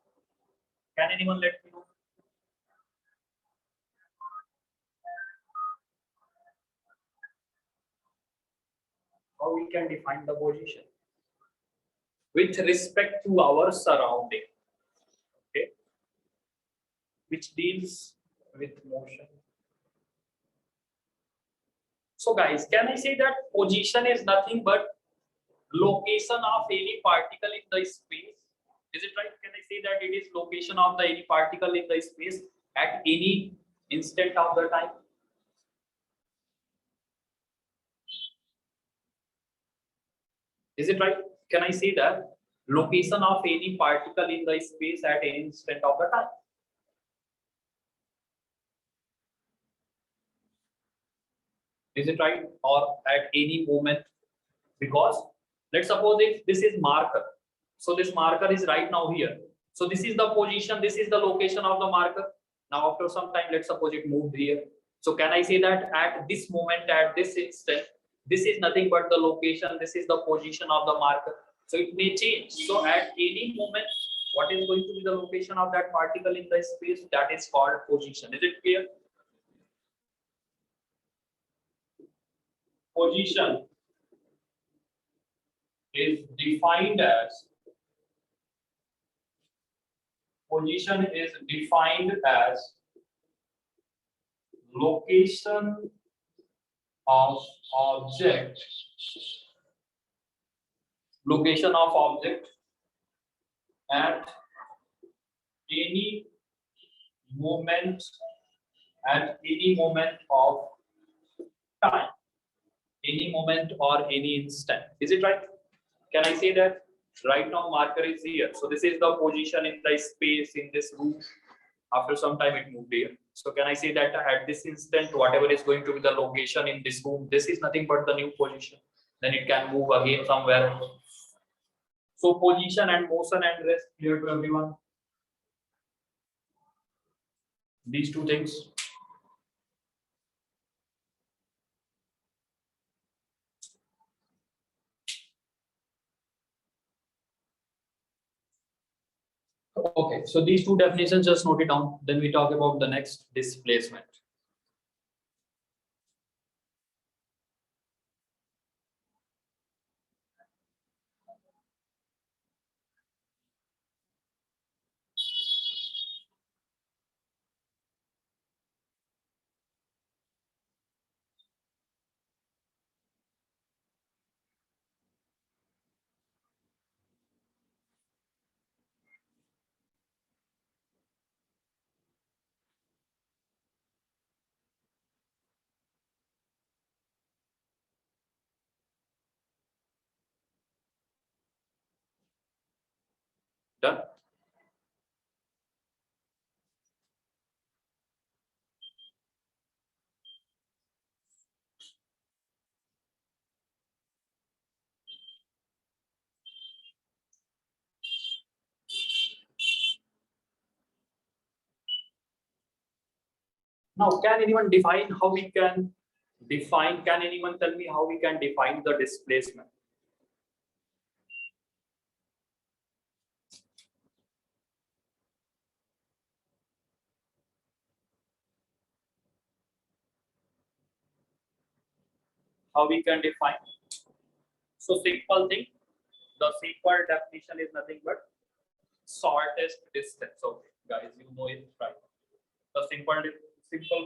Can anyone let me know? How we can define the position? With respect to our surrounding, okay, which deals with motion. So guys, can I say that position is nothing but location of any particle in the space? Is it right? Can I say that it is location of the any particle in the space at any instant of the time? Is it right? Can I say that location of any particle in the space at any instant of the time? Is it right? Or at any moment? Because let's suppose if this is marker, so this marker is right now here. So this is the position, this is the location of the marker. Now after some time, let's suppose it moved here. So can I say that at this moment, at this instant, this is nothing but the location, this is the position of the marker. So it may change. So at any moment, what is going to be the location of that particle in the space? That is called position. Is it clear? Position is defined as, position is defined as location of object, location of object at any moment, at any moment of time, any moment or any instant. Is it right? Can I say that right now marker is here? So this is the position in the space in this room. After some time it moved here. So can I say that at this instant, whatever is going to be the location in this room, this is nothing but the new position. Then it can move again somewhere. So position and motion and rest, clear to everyone? These two things. Okay, so these two definitions, just note it down. Then we talk about the next, displacement. Done. Now, can anyone define how we can define? Can anyone tell me how we can define the displacement? How we can define? So simple thing. The simple definition is nothing but shortest distance. Okay, guys, you know it, right? The simple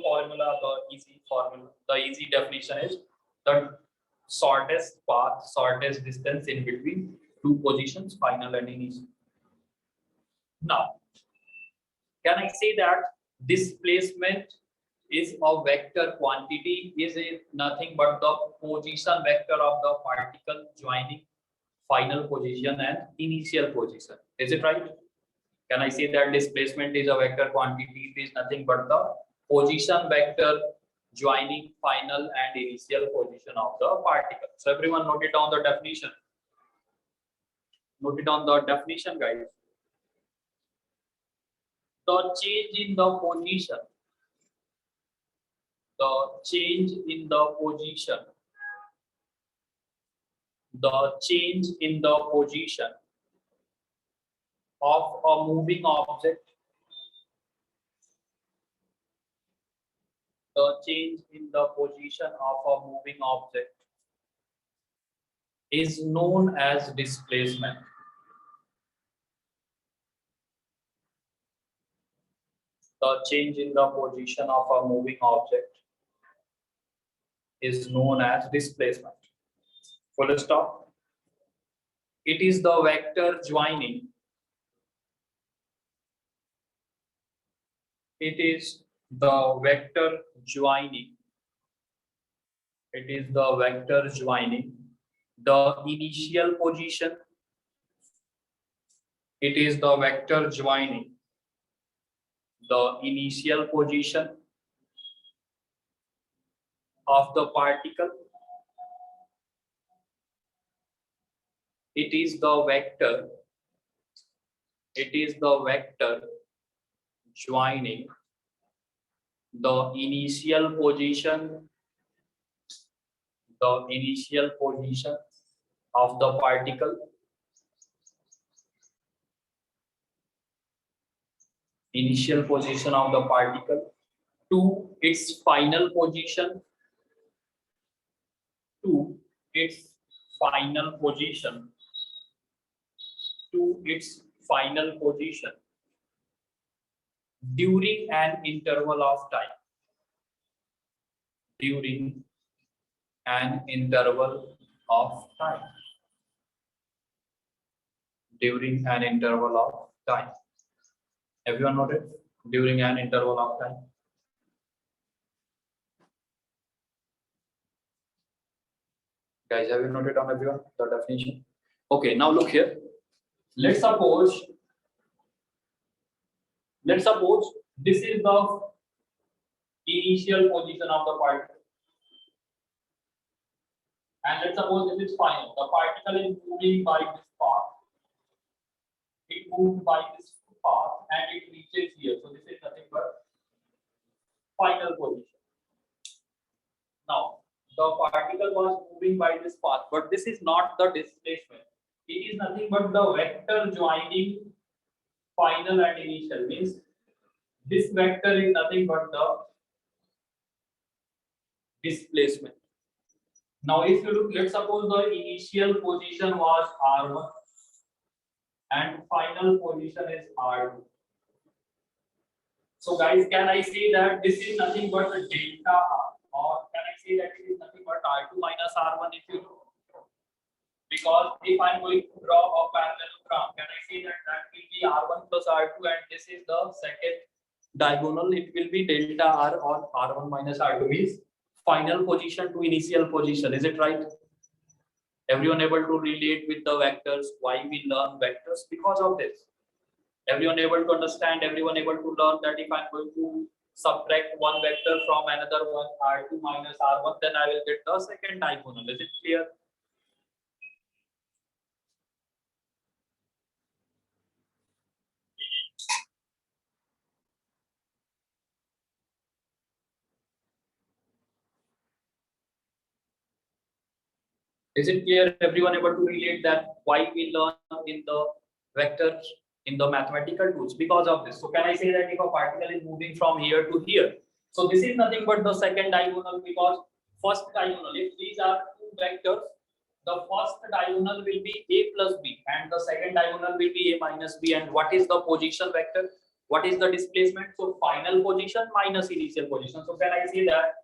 formula, the easy formula, the easy definition is the shortest path, shortest distance in between two positions, final and initial. Now, can I say that displacement is a vector quantity? Is it nothing but the position vector of the particle joining final position and initial position? Is it right? Can I say that displacement is a vector quantity? It is nothing but the position vector joining final and initial position of the particle. So everyone note it down the definition. Note it down the definition, guys. The change in the position. The change in the position. The change in the position of a moving object. The change in the position of a moving object is known as displacement. The change in the position of a moving object is known as displacement. Full stop. It is the vector joining. It is the vector joining. It is the vector joining the initial position. It is the vector joining the initial position of the particle. It is the vector. It is the vector joining the initial position. The initial position of the particle. Initial position of the particle to its final position. To its final position. To its final position during an interval of time. During an interval of time. During an interval of time. Everyone noted? During an interval of time. Guys, have you noted down everyone the definition? Okay, now look here. Let's suppose this is the initial position of the particle. And let's suppose this is final. The particle is moving by this path. It moved by this path and it reaches here. So this is nothing but final position. Now, the particle was moving by this path, but this is not the displacement. It is nothing but the vector joining final and initial. Means this vector is nothing but the displacement. Now, if you look, let's suppose the initial position was R1 and final position is R2. So, guys, can I say that this is nothing but a delta R, or can I say that it is nothing but R2 minus R1 if you look? Because if I'm going to draw a parallelogram, can I say that that will be R1 plus R2 and this is the second diagonal? It will be delta R or R1 minus R2 is final position to initial position. Is it right? Everyone able to relate with the vectors? Why we learn vectors? Because of this. Everyone able to understand? Everyone able to learn that if I'm going to subtract one vector from another one, R2 minus R1, then I will get the second diagonal. Is it clear? Is it clear? Everyone able to relate that why we learn in the vectors in the mathematical tools because of this. So can I say that if a particle is moving from here to here, so this is nothing but the second diagonal because first diagonal, if these are two vectors, the first diagonal will be a plus b and the second diagonal will be a minus b. And what is the position vector? What is the displacement? So final position minus initial position. So can I say that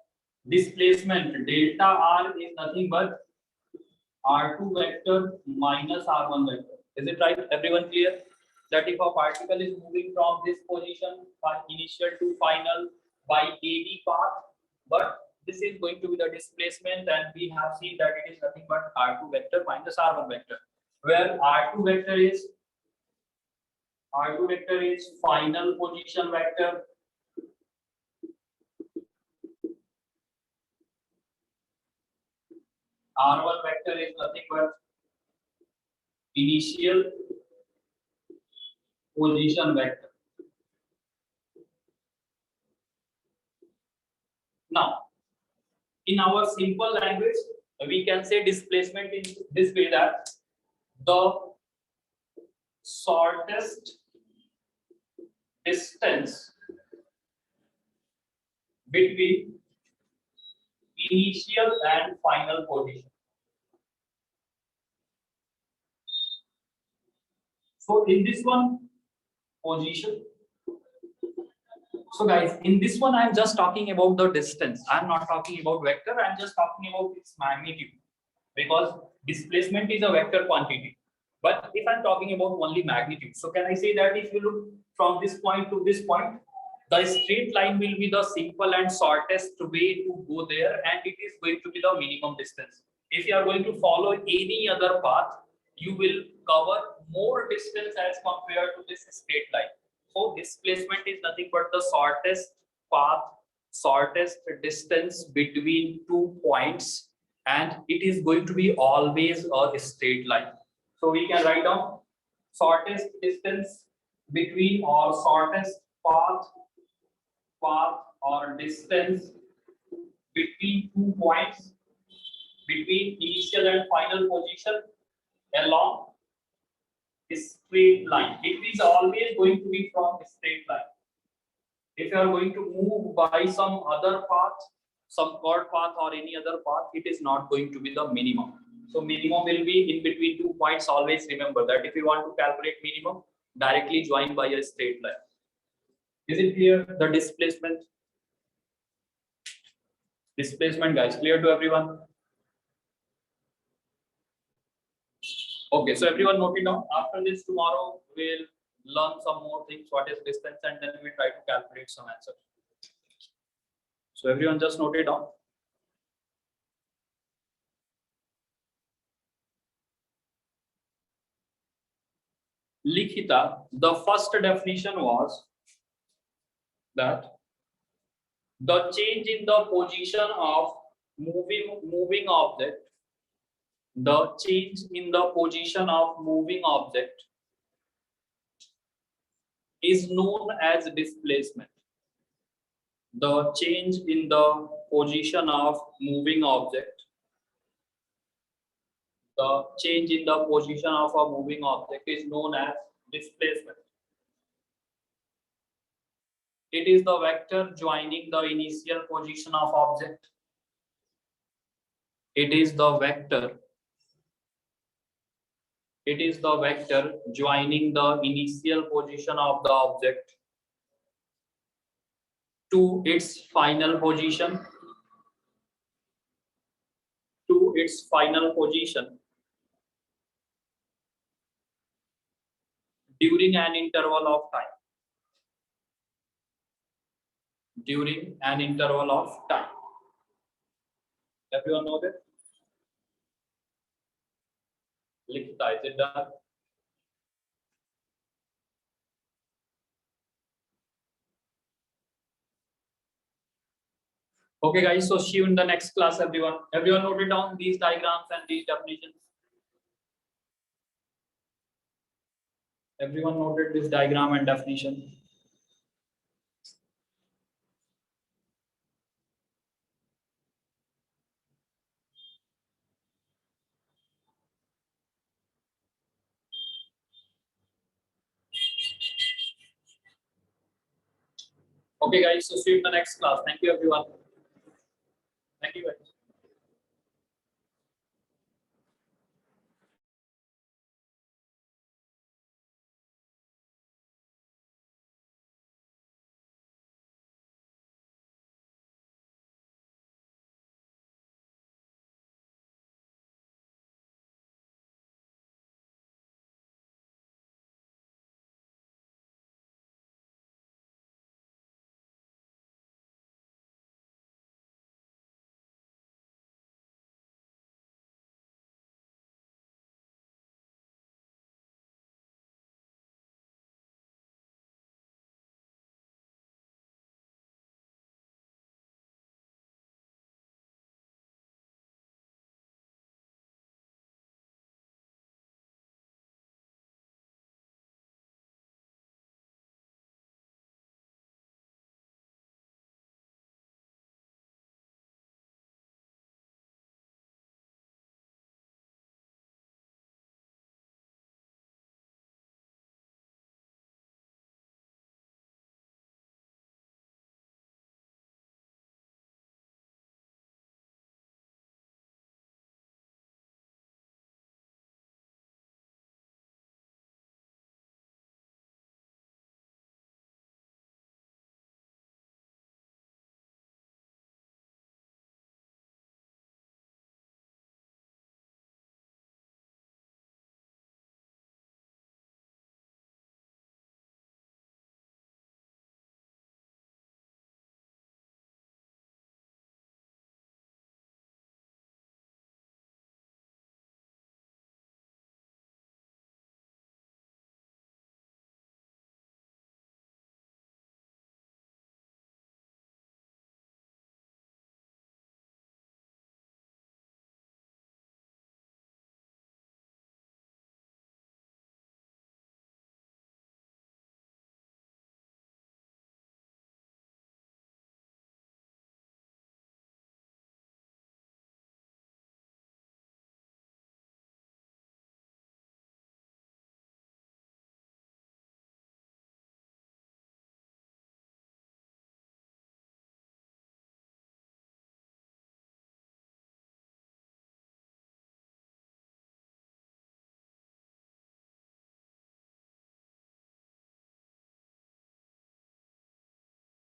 displacement delta r is nothing but R2 vector minus R1 vector. Is it right? Everyone clear? That if a particle is moving from this position by initial to final by AB path, but this is going to be the displacement, and we have seen that it is nothing but R2 vector minus R1 vector, where R2 vector is final position vector. R1 vector is nothing but initial position vector. Now, in our simple language, we can say displacement in this way that the shortest distance between initial and final position. So in this one position, so guys, in this one I'm just talking about the distance. I'm not talking about vector. I'm just talking about its magnitude because displacement is a vector quantity. But if I'm talking about only magnitude, so can I say that if you look from this point to this point, the straight line will be the simple and shortest way to go there, and it is going to be the minimum distance. If you are going to follow any other path, you will cover more distance as compared to this straight line. So displacement is nothing but the shortest path, shortest distance between two points, and it is going to be always a straight line. So we can write down shortest distance between or shortest path or distance between two points between initial and final position along a straight line. It is always going to be from a straight line. If you are going to move by some other path, some chord path or any other path, it is not going to be the minimum. So minimum will be in between two points. Always remember that if you want to calculate minimum, directly join by a straight line. Is it clear? The displacement? Displacement, guys, clear to everyone? Okay, so everyone note it down. After this, tomorrow we'll learn some more things. What is distance, and then we try to calculate some answers. So everyone just note it down. Likhita, the first definition was that the change in the position of moving object, the change in the position of moving object is known as displacement. The change in the position of moving object, the change in the position of a moving object is known as displacement. It is the vector joining the initial position of object. It is the vector. It is the vector joining the initial position of the object to its final position. To its final position during an interval of time. During an interval of time. Everyone know that? Likhita, is it done? Okay, guys. So see you in the next class, everyone. Everyone noted down these diagrams and these definitions. Everyone noted this diagram and definition. Okay, guys. So see you in the next class. Thank you, everyone.